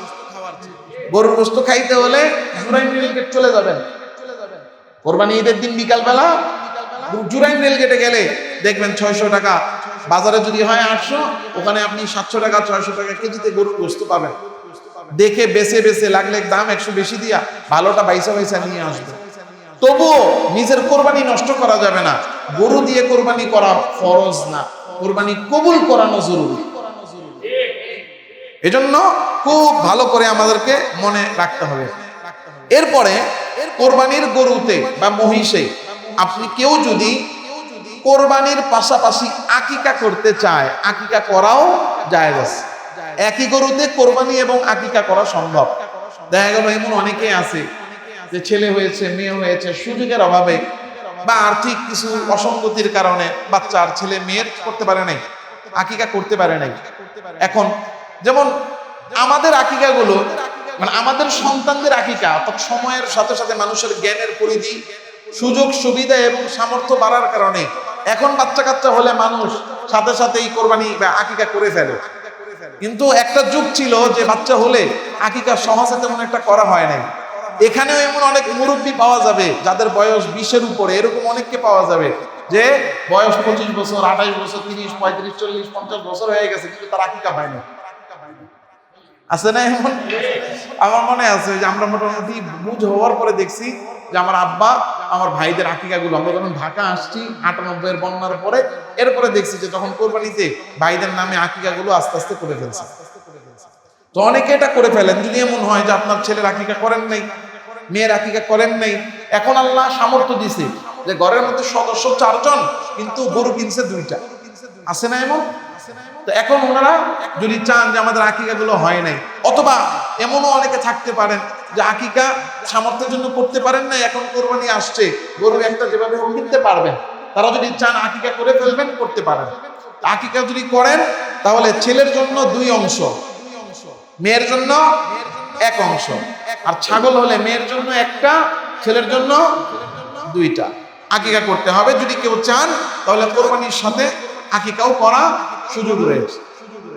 গরুর গোশত খাইতে হলে জুরাইন রেলগেট চলে যাবেন। কোরবানি ঈদের দিন বিকালবেলা জুরাইন রেলগেটে গেলে দেখবেন 600 টাকা, বাজারে যদি হয় 800, ওখানে আপনি 700 টাকা 600 টাকা কেজিতে গরুর গোশত পাবেন। দেখে বেছে বেছে লাগলে দাম 100 বেশি দিয়া ভালোটা বাইসা বাইসা নিয়ে আসবে। তবুও নিজের কোরবানি নষ্ট করা যাবে না। গরু দিয়ে কোরবানি করা ফরজ না, কোরবানি কবুল করানো জরুরি। এজন্য খুব ভালো করে আমাদেরকে মনে রাখতে হবে। এরপরে কোরবানির গরুতে বা মহিষে আপনি কেউ যদি কোরবানির পাশাপাশি আকিকা করতে চায়, আকিকা করাও জায়েজ আছে। একই গরুতে কোরবানি এবং আকিকা করা সম্ভব। দেখা গেল এমন অনেকেই আছে যে ছেলে হয়েছে, মেয়ে হয়েছে, সুযোগের অভাবে বা আর্থিক কিছু অসঙ্গতির কারণে বাচ্চার ছেলে মেয়ের করতে পারে নাই, আকিকা করতে পারে নাই। এখন যেমন আমাদের আকিকা গুলো, মানে আমাদের সন্তানদের আকিকা, অর্থাৎ সময়ের সাথে সাথে মানুষের জ্ঞানের পরিধি, সুযোগ সুবিধা এবং সামর্থ্য বাড়ার কারণে এখন বাচ্চা কাচ্চা হলে মানুষ সাথে সাথেই কোরবানি বা আকিকা করে ফেলে। কিন্তু একটা যুগ ছিল যে বাচ্চা হলে আকিকা সহজে তেমন একটা করা হয় নাই। এখানেও এমন অনেক মুরব্বী পাওয়া যাবে যাদের বয়স 20-এর উপরে, এরকম অনেককে পাওয়া যাবে যে বয়স 25 বছর, 28 বছর, 30, 35, 40, 50 বছর হয়ে গেছে, কিন্তু তার আকিকা হয় না। আছে না এমন? আমার মনে আছে যে আমরা মোটামুটি বুঝ হওয়ার পরে দেখছি যে আমার আব্বা আমার ভাইদের আকিকা গুলো, আমরা যখন ঢাকা আসছি 98-এর বন্যার পরে, এরপরে দেখছি যে যখন কোরবানিতে ভাইদের নামে আকিকা গুলো আস্তে আস্তে করে ফেলছে। তো অনেকে এটা করে ফেলেন। যদি এমন হয় যে আপনার ছেলের আকিকা করেন নাই, মেয়ের আকিকা করেন নাই, এখন আল্লাহ সামর্থ্য দিছে যে ঘরের মধ্যে সদস্য 4 জন কিন্তু গরু কিনছে 2টা, আছে না এমন? তো এখন ওনারা যদি চান যে আমাদের আকিকা গুলো হয় নাই, অথবা এমনও অনেকে থাকতে পারেন যে আকিকা সামর্থ্যের জন্য করতে পারেন না, এখন কোরবানি আসছে, গরু একটা যেভাবে হোক কিনতে পারবেন, তারা যদি চান আকিকা করে ফেলবেন, করতে পারেন। আকিকা যদি করেন তাহলে ছেলের জন্য 2 অংশ, মেয়ের জন্য 1 অংশ, আর ছাগল হলে মেয়ের জন্য 1টা, ছেলের জন্য 2টা আকিকা করতে হবে। যদি কেউ চান তাহলে কোরবানির সাথে আকিকাও করা সুযোগ রয়েছে।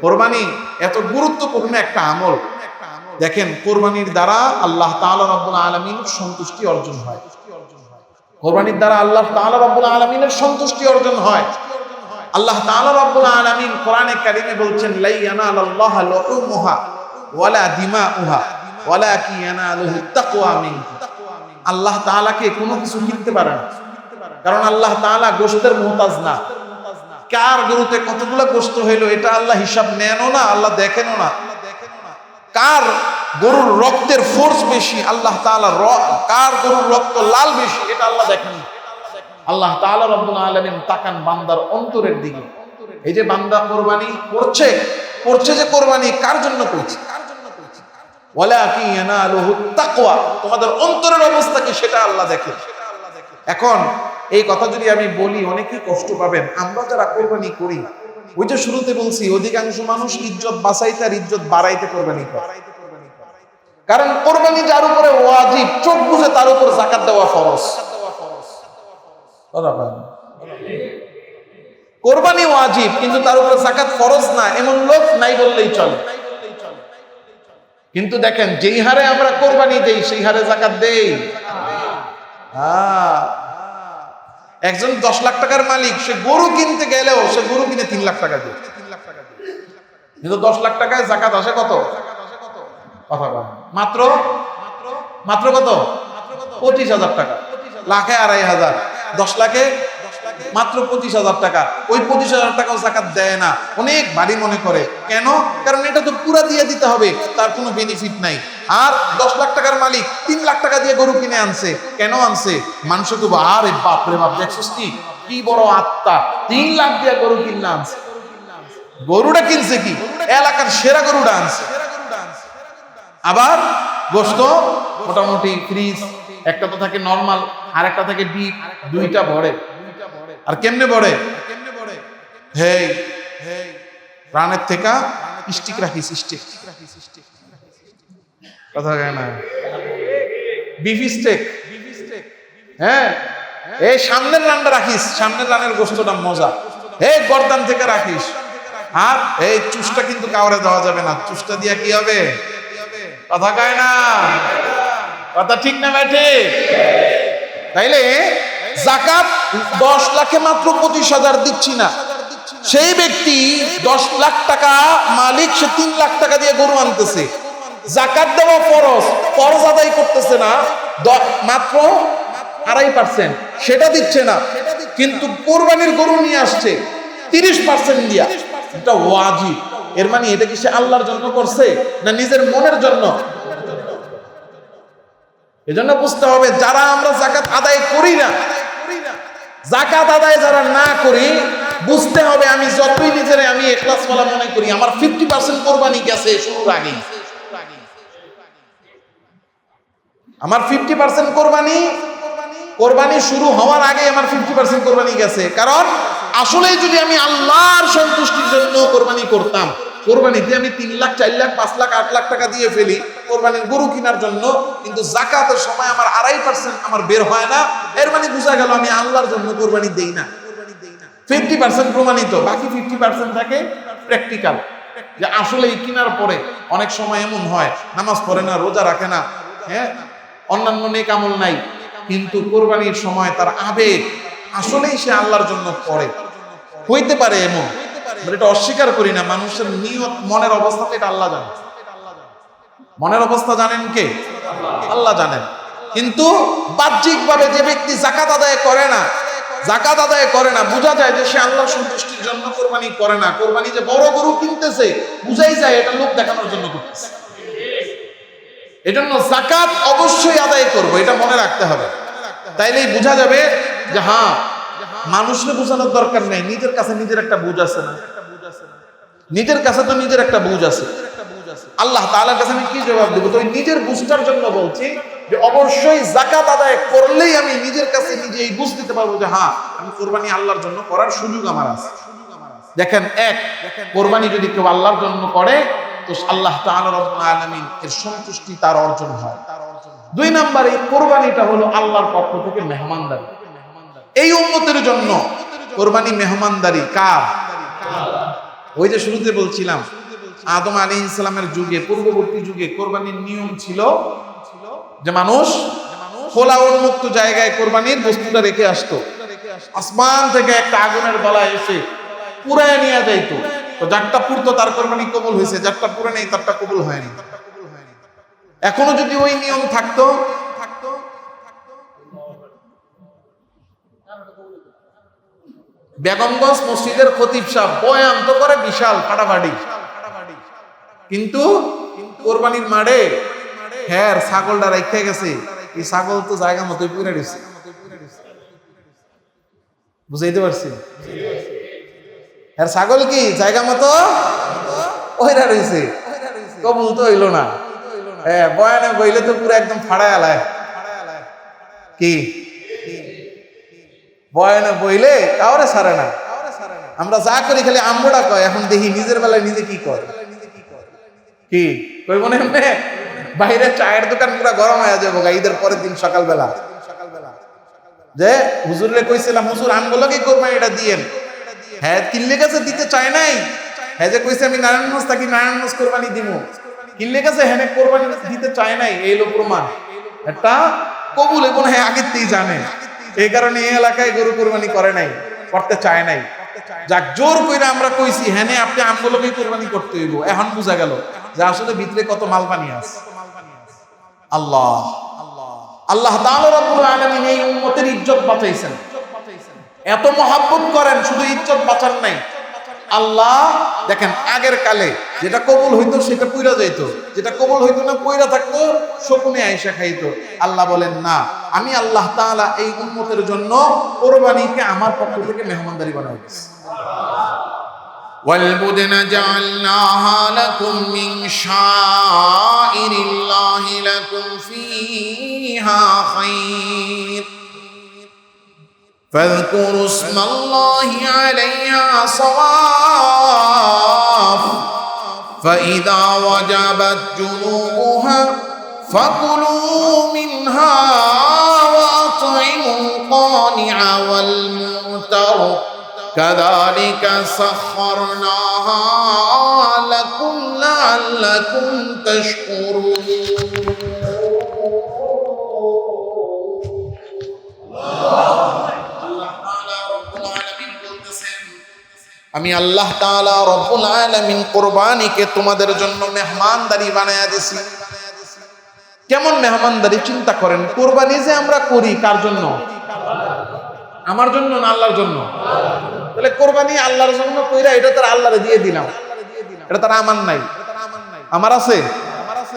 কোরবানি এত গুরুত্বপূর্ণ একটা আমল। দেখেন, কোরবানির দ্বারা আল্লাহ তাআলা রাব্বুল আলামিনের সন্তুষ্টি অর্জন হয়। কোরবানির দ্বারা আল্লাহ তাআলা রাব্বুল আলামিনের সন্তুষ্টি অর্জন হয়। আল্লাহ তাআলা রাব্বুল আলামিন কোরআনে কারীমে বলছেন, লা ইয়ানালাল্লাহা লুহুমুহা ওয়ালা দিমাউহা ওয়ালাকিন ইয়ানালুহুত তাকওয়া মিনকুম। আল্লাহ তাআলাকে কোনো কিছু কিনতে পারে না, কারণ আল্লাহ তাআলা গোশতের মুহতাজ না। কার গরুতে কতগুলো গোশত হইলো এটা আল্লাহ হিসাব নেনও না, আল্লাহ দেখেনও না। কার গরুর রক্তের ফোর্স বেশি, আল্লাহ তাআলা কার গরুর রক্ত লাল বেশি, এটা আল্লাহ দেখেন না। আল্লাহ তাআলা রব্বুল আলামিন তাকান বান্দার অন্তরের দিকে। এই যে বান্দা কোরবানি করছে যে কোরবানি কার জন্য করছে? ওয়ালাকিন ইয়ানালুহুত তাকওয়া, তোমাদের অন্তরের অবস্থা কি সেটা আল্লাহ দেখেন। এখন এই কথা যদি আমি বলি অনেকেই কষ্ট পাবেন। আমরা যারা কোরবানি করি, ওই যে শুরুতে বলছি, অধিকাংশ মানুষ ইজ্জত বাঁচাইতে আর ইজ্জত বাড়াইতে কোরবানি করে। কারণ কোরবানি যার উপরে ওয়াজিব, চোখ বুঝে তার উপর যাকাত দেওয়া ফরজ। কোরবানি ওয়াজিব কিন্তু তার উপরে যাকাত ফরজ না, এমন লোক নাই বললেই চলে। কিন্তু দেখেন, যেই হারে আমরা কোরবানি দেই সেই হারে যাকাত দেই। একজন 10 লাখ টাকার মালিক, সে গরু কিনতে গেলেও সে গরু কিনে 3 লাখ টাকা দিয়ে, কিন্তু 10 লাখ টাকায় যাকাত আসে কত? কথা বল, মাত্র কত? 25,000 টাকা। লাখে 2,500, 10 লাখে মাত্র 25,000 টাকা। ওই 25,000 টাকাও যাকাত দেয় না, অনেক ভারী মনে করে। কেন? কারণ এটা তো পুরা দিয়ে দিতে হবে, তার কোনো বেনিফিট নাই। আর 10 লাখ টাকার মালিক 3 লাখ টাকা দিয়ে গরু কিনে আনছে। কেন আনছে? মানুষ তো আরে বাপ রে বাপ, দেখছিস কি বড় আত্মা, 3 লাখ দিয়ে গরু কিনে আনছে। গরুটা কিনছে কি? এলাকার সেরা গরুটা আনছে। আবার গোশত মোটামুটি ফ্রিজ, একটা তো থাকে নরমাল আর একটা থাকে ডিপ, 2টা ভরে। আর কেমনে বড়ে? হেই রানের থেকে স্টিক রাখিস, স্টিক কথা কয় না, বিফ স্টেক। হ্যাঁ, এই সামনের রানটা রাখিস, সামনের রানের গোশতটা মজা। এই গর্দান থেকে রাখিস। আর এই চুষটা কিন্তু কাউরে দেওয়া যাবে না, চুষটা দিয়া কি হবে? কথা কয় না, কথা ঠিক না ভাই? ঠিক। তাইলে যাকাত 10 লাখে মাত্র 25,000 দিচ্ছি না, সেই ব্যক্তি 10 লাখ টাকা মালিক, সে 3 লাখ টাকা দিয়ে গরু আনতেছে। যাকাত দেওয়া ফরজ, ফরজ আদায় করতেছে না, মাত্র 2.5%, সেটা দিচ্ছে না, কিন্তু কোরবানির গরু নিয়ে আসছে 30% দিয়া, এটা ওয়াজিব। এর মানে এটা কি সে আল্লাহর জন্য করছে না নিজের মনের জন্য? এজন্য বুঝতে হবে, যারা আমরা যাকাত আদায় করি না, যাকাত আদায় যারা না করি, বুঝতে হবে আমি যতই নিজের আমি ইখলাসওয়ালা মনে করি, আমার 50% কোরবানি গেছে শুরুর আগে। আমার 50% কোরবানি শুরু হওয়ার আগে আমার 50% কোরবানি গেছে। কারণ আসলেই যদি আমি আল্লাহর সন্তুষ্টির জন্য কোরবানি করতাম, কোরবানিতে আমি 3 লাখ 4 লাখ 5 লাখ 8 লাখ টাকা দিয়ে ফেলি কোরবানির গরু কেনার জন্য, কিন্তু যাকাতের সময় আমার 2.5% আমার বের হয় না, এর মানে বোঝা গেল আমি আল্লাহর জন্য কোরবানি দেই না। 50% প্রমাণিত, বাকি 50% থাকে প্র্যাকটিক্যাল, যে আসলে কেনার পরে অনেক সময় এমন হয় নামাজ পড়ে না, রোজা রাখে না, হ্যাঁ, অন্যান্য নেক আমল নাই, কিন্তু কোরবানির সময় তার আবেগ আসলেই সে আল্লাহর জন্য করে। হইতে পারে এমন, এটা অস্বীকার করি না, মানুষের নিয়ত মনের অবস্থাতে এটা আল্লাহ জানেন। মনের অবস্থা জানেন কে? আল্লাহ জানেন। কিন্তু বাহ্যিকভাবে যে ব্যক্তি যাকাত আদায় করে না, বোঝা যায় যে সে আল্লাহর সন্তুষ্টির জন্য কোরবানি করে না। কোরবানি যে বড় গরু কিনতেছে, বুঝাই যায় এটা লোক দেখানোর জন্য করতেছে। এজন্য যাকাত অবশ্যই আদায় করব, এটা মনে রাখতে হবে। তাইলেই বোঝা যাবে যে হ্যাঁ, মানুষকে বোঝানোর দরকার নেই, নিজের কাছে নিজের একটা বুঝ আছে না? নিজের কাছে তো নিজের একটা বুঝ আছে। আল্লাহ তাআলার কাছে আমি কি জবাব দেব? তো নিজের বুঝটার জন্য বলছি যে অবশ্যই যাকাত আদায় করলেই আমি নিজের কাছে নিজে এই বুঝ দিতে পারবো যে হ্যাঁ, আমি কোরবানি আল্লাহর জন্য করার সুযোগ আমার আছে। দেখেন, কোরবানি যদি কেউ আল্লাহর জন্য করে তো আল্লাহ তাআলা রব্বুল আলামিন এর সন্তুষ্টি তার অর্জন হয়। 2 নাম্বার, এই কোরবানিটা হলো আল্লাহর পক্ষ থেকে মেহমানদারি। এই উম্মতের জন্য কোরবানি মেহমানদারি কার? ওই যে শুরুতে বলছিলাম, আদম আলাইহিস সালামের যুগে, পূর্ববর্তী যুগে কোরবানির নিয়ম ছিল যে মানুষ খোলা উন্মুক্ত জায়গায় কোরবানির বস্তুটা রেখে আসতো। আসমান থেকে একটা আগুনের বলা এসে পুরায় নিয়ে যাইতো, তো যারটা পুরতো তার কোরবানি কবুল হয়েছে, যারটা পুরে নেই তারটা কবুল হয়নি। এখনো যদি ওই নিয়ম থাকতো, বেগমগঞ্জ মসজিদের খতিব সাহেব বয়ান তো করে বিশাল ফাটাফাটি, কিন্তু কোরবানির মাঠে হ্যাঁ ছাগলটা রেখে গেছে, এই ছাগল তো জায়গা মতোই পুরে দিচ্ছে। বুঝাইতে পারছি? হ্যাঁ, ছাগল কি জায়গা মতো ওইরা রয়েছে, কবুল তো হইল না। হ্যাঁ, বয়ানে বইলে তো পুরো একদম ফাড়ায় আলায়। কি বয়ানে বইলে কাউরে ছাড়ে না। আমরা যা করি খালি আম্বুড়া কয়, এখন দেখি নিজের বেলায় নিজে কি করে। কি কই মনে এমনি বাইরে চায়ের দোকান পুরা গরম হয়ে যাবো ঈদের পরের দিন সকালবেলা, যে হুজুরে কইছিলাম হুজুর আমগুলো কি কোরবানি এটা দিয়েন। হ্যাঁ, কিনলে কাছে দিতে চায় নাই। হ্যাঁ, যে কইছে আমি নারায়ণগঞ্জ থাকি, নারায়ণগঞ্জ কোরবানি দিব, কিনলে কাছে হ্যাঁ কোরবানি দিতে চায় নাই, এই হলো প্রমাণ। একটা কবুল এবং হ্যাঁ আগের থেকেই জানে, এই কারণে এই এলাকায় গরু কোরবানি করে নাই, করতে চায় নাই। যাক, জোর কইরা আমরা কইছি হ্যাঁ আপনি আমগুলোকেই কোরবানি করতে হইব। এখন বোঝা গেল যে আসলে ভিতরে কত মাল পানি আছে। আল্লাহ তাআলা রব্বুল আলামিন এই উম্মতের ইজ্জত বাঁচাইছেন। এত মহাব্বত করেন, শুধু ইজ্জত বাঁচান নাই। আল্লাহ দেখেন, আগের কালে যেটা কবুল হইতো সেটা পুইরা যাইতো, যেটা কবুল হইতো না পুইরা থাকতো, শকুনে আয়েশা খাইতো। আল্লাহ বলেন না, আমি আল্লাহ তাআলা এই উম্মতের জন্য কোরবানিকে আমার পক্ষ থেকে মেহমানদারি বানাই দিয়েছি। والبدن جعلناها لكم من شعائر الله لكم فيها خير فاذكروا اسم الله عليها صواف فإذا وجبت جنوبها فكلوا منها وأطعموا القانع والمعتر كذلك سخرناها لكم لعلكم تشكرون আমি আল্লাহ তাআলা রব্বুল আলামিন কুরবানিকে তোমাদের জন্য মেহমানদারি বানায়া দিয়েছি। কেমন মেহমানদারি চিন্তা করেন। কোরবানি যে আমরা করি কার জন্য? আমার জন্য না আল্লাহর জন্য? তাহলে কোরবানি আল্লাহর জন্য কইরা এটা তার আল্লাহরে দিয়ে দিলাম, এটা তার আমার নাই, আমার আছে।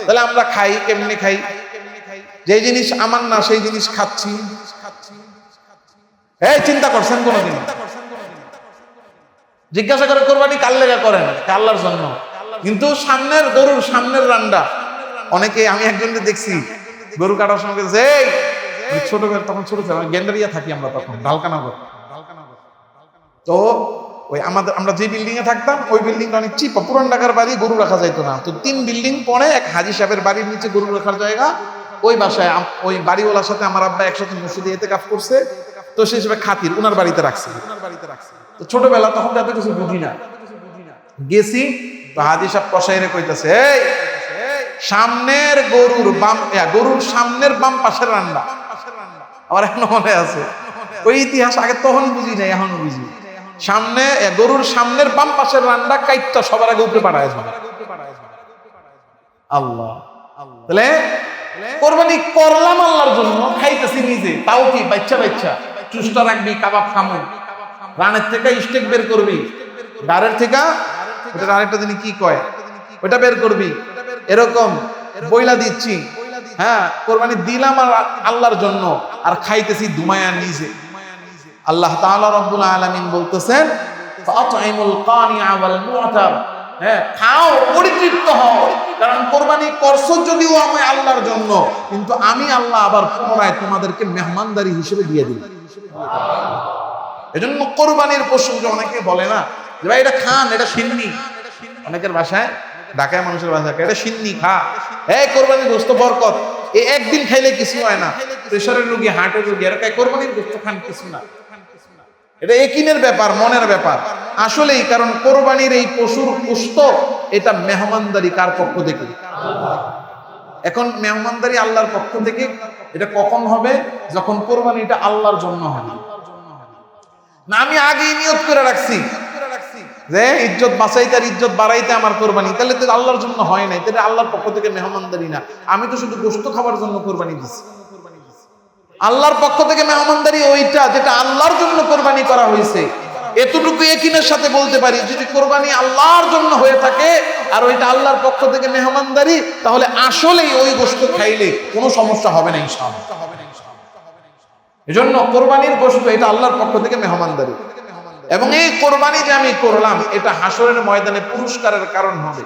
তাহলে আমরা খাই কেমনে খাই? যে জিনিস আমার না সেই জিনিস খাচ্ছি। এই চিন্তা করছেন কোনদিন? জিজ্ঞাসা করে কোরবানি কার লেগা করেন? আল্লাহর জন্য। কিন্তু সামনের গরুর সামনের রান্ডা অনেকে, আমি একজনকে দেখছি গরু কাটার সময় ছোট তখন ছোট ছিল, গেন্ডারিয়া থাকি আমরা তখন ঢালকানগর। তো ওই আমরা যে বিল্ডিং এ থাকতাম ওই বিল্ডিংটা অনেক চিপ, পুরান ঢাকার বাড়ি, গরু রাখা যাইতো না। তো 3 বিল্ডিং পরে এক হাজি সাহেবের বাড়ির নিচে গরু রাখার জায়গা। ওই বাসায় ওই বাড়িওয়ালার সাথে আমার আব্বা একসাথে মসজিদে ইতিকাফ করছে। তো সেই হিসেবে খাতির উনার বাড়িতে রাখছে। তো ছোটবেলা তখন এত কিছু বুঝি না, গেছি তো হাজি সাহেব কসাইরে কইতাছে, এই সামনের গরুর সামনের বাম পাশের রান্না। আমার এখনো মনে আছে ওই ইতিহাস, আগে তখন বুঝি নাই, এখন বুঝি। সামনে গরুর সামনের বাম পাশের রান্না কাইটটা সবার আগে উপরে পাঠায় আল্লাহ। তাহলে কোরবানি করলাম আল্লাহর জন্য, খাইতেছি নিজে, তাও কি বাচ্চা চুষ্টা রাখবি, কাবাব খামো, রানের থেকে স্টেক বের করবি, গাড়ের থেকে ওটা আরেকটা জিনিস কি কয় ওটা বের করবি, এরকম বইলা দিচ্ছি। হ্যাঁ, কোরবানি দিলাম আল্লাহর জন্য, আর খাইতেছি দুমায়া নিজে। আল্লাহ তাআলা রব্বুল আলামিন বলতেছেন, ফাতইমুল কানিআ ওয়াল মু'তার, হ্যাঁ খাও, পরিতৃপ্ত হও, কারণ কোরবানি করছো যদিও আমি আল্লাহর জন্য, কিন্তু আমি আল্লাহ আবার পুনরায় তোমাদেরকে মেহমানদারি হিসেবে দিয়ে দিই। এজন্য কোরবানির পশু যে অনেকে বলে না যে ভাই এটা খান, এটা সিন্নি, অনেকের ভাষায়, ঢাকায় মানুষের ভাষায় এটা সিন্নি খা, এই কোরবানির গোশত বরকত, এই একদিন খাইলে কিছু হয় না, প্রেসারের রোগী, হার্টের রোগী এরা কোরবানির গোশত খান কিছু না। এটা একিনের ব্যাপার, মনের ব্যাপার আসলেই। কারণ কোরবানির এই পশুর গোশত এটা মেহমানদারি কার পক্ষ থেকে? এখন মেহমানদারি আল্লাহর পক্ষ থেকে। এটা কখন হবে? যখন কোরবানিটা আল্লাহর জন্য হবে। না আমি আগেই নিয়ত করে রাখছি যে ইজ্জত বাঁচাইতে আর ইজ্জত বাড়াইতে আমার কোরবানি, তাহলে তো আল্লাহর জন্য হয় নাই, তাহলে আল্লাহর পক্ষ থেকে মেহমানদারি না। আমি তো শুধু গোশত খাবার জন্য কোরবানি দিচ্ছি। আল্লাহর পক্ষ থেকে মেহমানদারি ওইটা যেটা আল্লাহর জন্য কোরবানি করা হয়েছে। এতটুকু ইকিনের সাথে বলতে পারি, যদি কোরবানি আল্লাহর জন্য হয়ে থাকে আর ওইটা আল্লাহর পক্ষ থেকে মেহমানদারি, তাহলে আসলেই ওই গোশত খাইলে কোনো সমস্যা হবে না ইনশাআল্লাহ। এজন্য কোরবানির গোশত এটা আল্লাহর পক্ষ থেকে মেহমানদারি, এবং এই কোরবানি যে আমি করলাম এটা হাসরের ময়দানে পুরস্কারের কারণ হবে।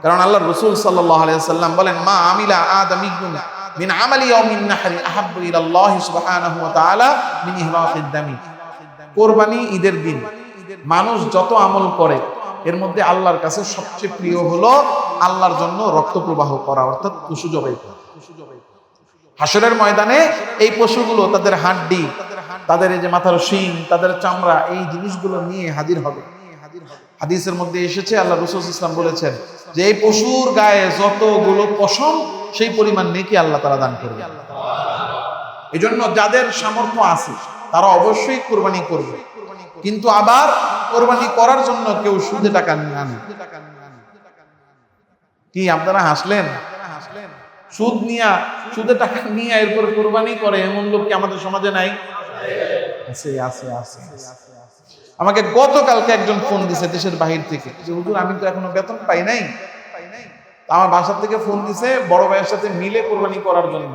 কারণ আল্লাহর রাসূল সাল্লাল্লাহু আলাইহি ওয়াসাল্লাম বলেন, মা আমিলা আদামিয়ুন মিন আমালি ইয়াউমিন নাহরি আহাব্বু ইলাল্লাহি সুবহানাহু ওয়া তাআলা মিন ইহরাকিদ দামি। কোরবানি ঈদের দিন মানুষ যত আমল করে এর মধ্যে আল্লাহর কাছে সবচেয়ে প্রিয় হলো আল্লাহর জন্য রক্ত প্রবাহ করা, অর্থাৎ পশু জবাই করা। হাসরের ময়দানে এই পশুগুলো তাদের হাড্ডি, তাদের এই যে মাথার শিং, তাদের চামড়া, এই জিনিসগুলো নিয়ে হাজির হবে। হাদিসের মধ্যে এসেছে আল্লাহ রাসূল সাল্লাল্লাহু আলাইহি ওয়াসাল্লাম বলেছেন যে এই পশুর গায়ে যতগুলো পশম সেই পরিমাণ নেকি আল্লাহ তাআলা দান করবে। এজন্য যাদের সামর্থ্য আছে তারা অবশ্যই কোরবানি করবে, কিন্তু আবার কোরবানি করার জন্য কেউ সুদে টাকা নিয়ে আনে। কি আপনারা হাসলেন? সুদে টাকা নিয়ে এরপর কোরবানি করে এমন লোক কি আমাদের সমাজে নাই? আছে। আমাকে গতকালকে একজন ফোন দিছে দেশের বাহির থেকে, যে হুজুর আমি তো এখনো বেতন পাই নাই, আমার বাসা থেকে ফোন দিছে বড় ভাইয়ের সাথে মিলে কোরবানি করার জন্য।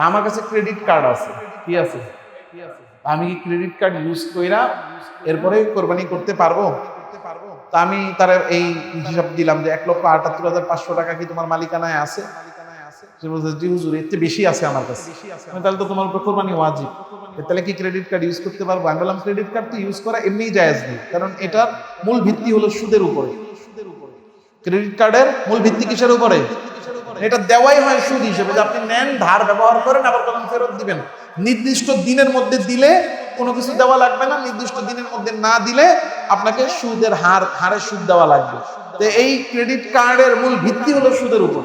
আমার কাছে ক্রেডিট কার্ড আছে, কি আছে, আমি কি ক্রেডিট কার্ড ইউজ কইরা এরপরে কোরবানি করতে পারবো? তা আমি তার এই হিসাব দিলাম যে 1,78,500 টাকা কি তোমার মালিকানায় আছে? সে বলছে জি হুজুর এর চেয়ে বেশি আছে আমার কাছে। তাহলে তো তোমার উপর কোরবানি ওয়াজিব, তাহলে কি ক্রেডিট কার্ড ইউজ করতে পারবো? আমি বললাম ক্রেডিট কার্ড তো ইউজ করা এমনিই জায়েজ নেই, কারণ এটার মূল ভিত্তি হলো সুদের উপরে। ক্রেডিট কার্ডের মূল ভিত্তি কিসের উপরে? এটা দেওয়াই হয় সুদ হিসেবে, যে আপনি নেন, ধার ব্যবহার করেন, আবার তখন ফেরত দিবেন। নির্দিষ্ট দিনের মধ্যে দিলে কোনো কিছু দেওয়া লাগবে না, নির্দিষ্ট দিনের মধ্যে না দিলে আপনাকে সুদের হারে সুদ দেওয়া লাগবে। তো এই ক্রেডিট কার্ডের মূল ভিত্তি হলো সুদের উপর।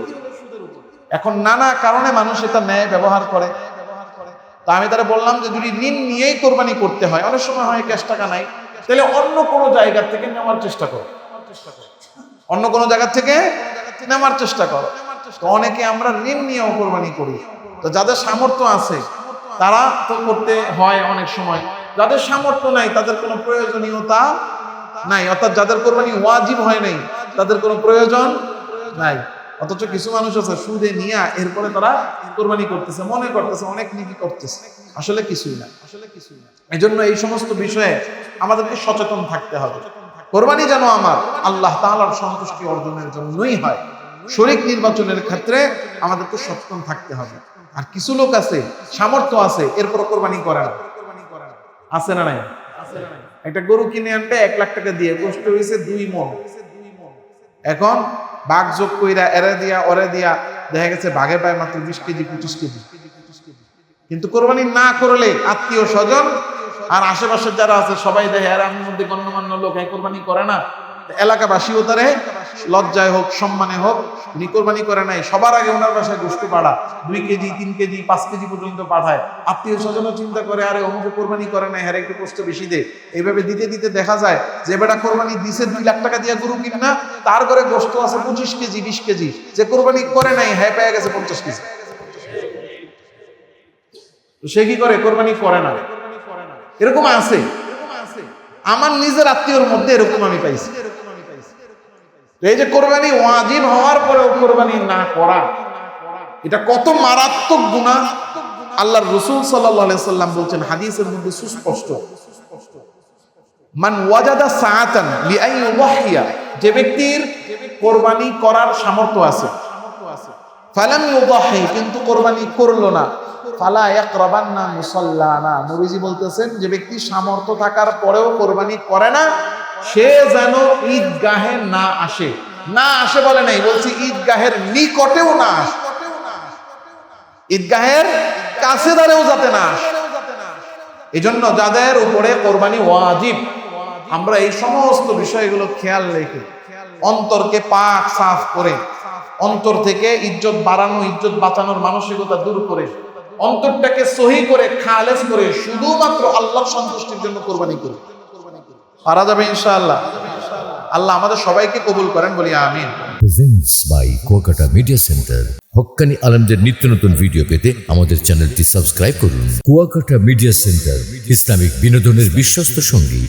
এখন নানা কারণে মানুষ এটা নেয়, ব্যবহার করে। তা আমি তারা বললাম যে যদি ঋণ নিয়েই কোরবানি করতে হয়, অনেক সময় হয় ক্যাশ টাকা নাই, তাহলে অন্য কোনো জায়গা থেকে নেওয়ার চেষ্টা করো, অন্য কোনো জায়গা থেকে নেওয়ার চেষ্টা করো। তো অনেকে আমরা ঋণ নিয়েও কোরবানি করি। তো যাদের সামর্থ্য আছে তারা তো করতে হয় অনেক সময়, যাদের সামর্থ্য নাই তাদের কোনো প্রয়োজনীয়তা নাই, অর্থাৎ যাদের কোরবানি ওয়াজিব হয় নাই তাদের কোনো প্রয়োজন নাই। অথচ কিছু মানুষ আছে সুদে নিয়ে এরপরে তারা কোরবানি করতেছে, মনে করতেছে অনেক নেকি করতেছে, আসলে কিছুই না। এই জন্য এই সমস্ত বিষয়ে আমাদেরকে সচেতন থাকতে হবে। কোরবানি যেন আমার আল্লাহ তাআলার সন্তুষ্টি অর্জনের জন্যই হয়। শরীক নির্বাচনের ক্ষেত্রে আমাদেরকে সচেতন থাকতে হবে। আর কিছু লোক আছে সামর্থ্য আছে এরপর কোরবানি করে না, আছে না নাই? একটা গরু কিনে আনবে 1 লাখ টাকা দিয়ে, গোশত হয়েছে 2 মণ, এখন ভাগ যোগ কইরা এরে দিয়া ওরে দিয়া দেখা গেছে ভাগে পায় মাত্র 20 কেজি 25 কেজি। কিন্তু কোরবানি না করলে আত্মীয় স্বজন আর আশেপাশের যারা আছে সবাই দেখে আর আমার মধ্যে গণ্যমান্য লোক কোরবানি করে না, এলাকাবাসীও তারে লজ্জায় হোক সম্মানে হোক উনি কোরবানি করে নাই, সবার আগে ওনার বাসায় গোশত পাড়া 2 কেজি 3 কেজি 5 কেজি পর্যন্ত পাঠায়। আত্মীয় স্বজনও চিন্তা করে আরে অমুকে কোরবানি করে নাই, হ্যাঁ একটু কষ্ট বেশি দে। এইভাবে দিতে দিতে দেখা যায় যে বেটা কোরবানি দিছে 2 লাখ টাকা দিয়ে গরু কিনা, তার ঘরে গোশত আছে 25 কেজি 20 কেজি, যে কোরবানি করে নাই হ্যাঁ পেয়ে গেছে 50 কেজি। তো সে কি করে? কোরবানি করে না। এরকম আছে, আমার নিজের আত্মীয়র মধ্যে এরকম আমি পাইছি। এই যে কোরবানি ওয়াজিব হওয়ার পরেও কোরবানি না করা, এটা কত মারাত্মক গুনাহ। আল্লাহর রাসূল সাল্লাল্লাহু আলাইহি সাল্লাম বলছেন হাদিসের মধ্যে সুস্পষ্ট, মান ওয়াজাদা সাআতান লিআন ইউযহিয়া, যে ব্যক্তির কোরবানি করার সামর্থ্য আছে, ফালাম ইউযহি, কিন্তু কোরবানি করলো না, ফালা ইয়াকরাবান্না মুসাল্লানা, নবীজি বলতেছেন যে ব্যক্তি সামর্থ্য থাকার পরেও কোরবানি করে না সে যেন ঈদগাহে না আসে। না আসে বলে নাই, বলছি ঈদগাহের নিকটেও না আসে, ঈদগাহের কাছে দাঁড়েও যাতে না আসে। এই জন্য যাদের উপরে কোরবানি ওয়াজিব, আমরা এই সমস্ত বিষয়গুলো খেয়াল রেখে অন্তরকে পাক সাফ করে, অন্তর থেকে ইজ্জত বাড়ানো ইজ্জত বাঁচানোর মানসিকতা দূর করে, অন্তরটাকে সহি করে খালেস করে শুধুমাত্র আল্লাহর সন্তুষ্টির জন্য কোরবানি করি, পারা যাবে ইনশাআল্লাহ। আল্লাহ আমাদের সবাইকে কবুল করেন, বলি আমিন। Presents by Kuakata media centre. হক্কানি আলেমদের নিত্য নতুন ভিডিও পেতে আমাদের চ্যানেলটি সাবস্ক্রাইব করুন। কুয়াকাটা মিডিয়া সেন্টার, ইসলামিক বিনোদনের বিশ্বস্ত সঙ্গী।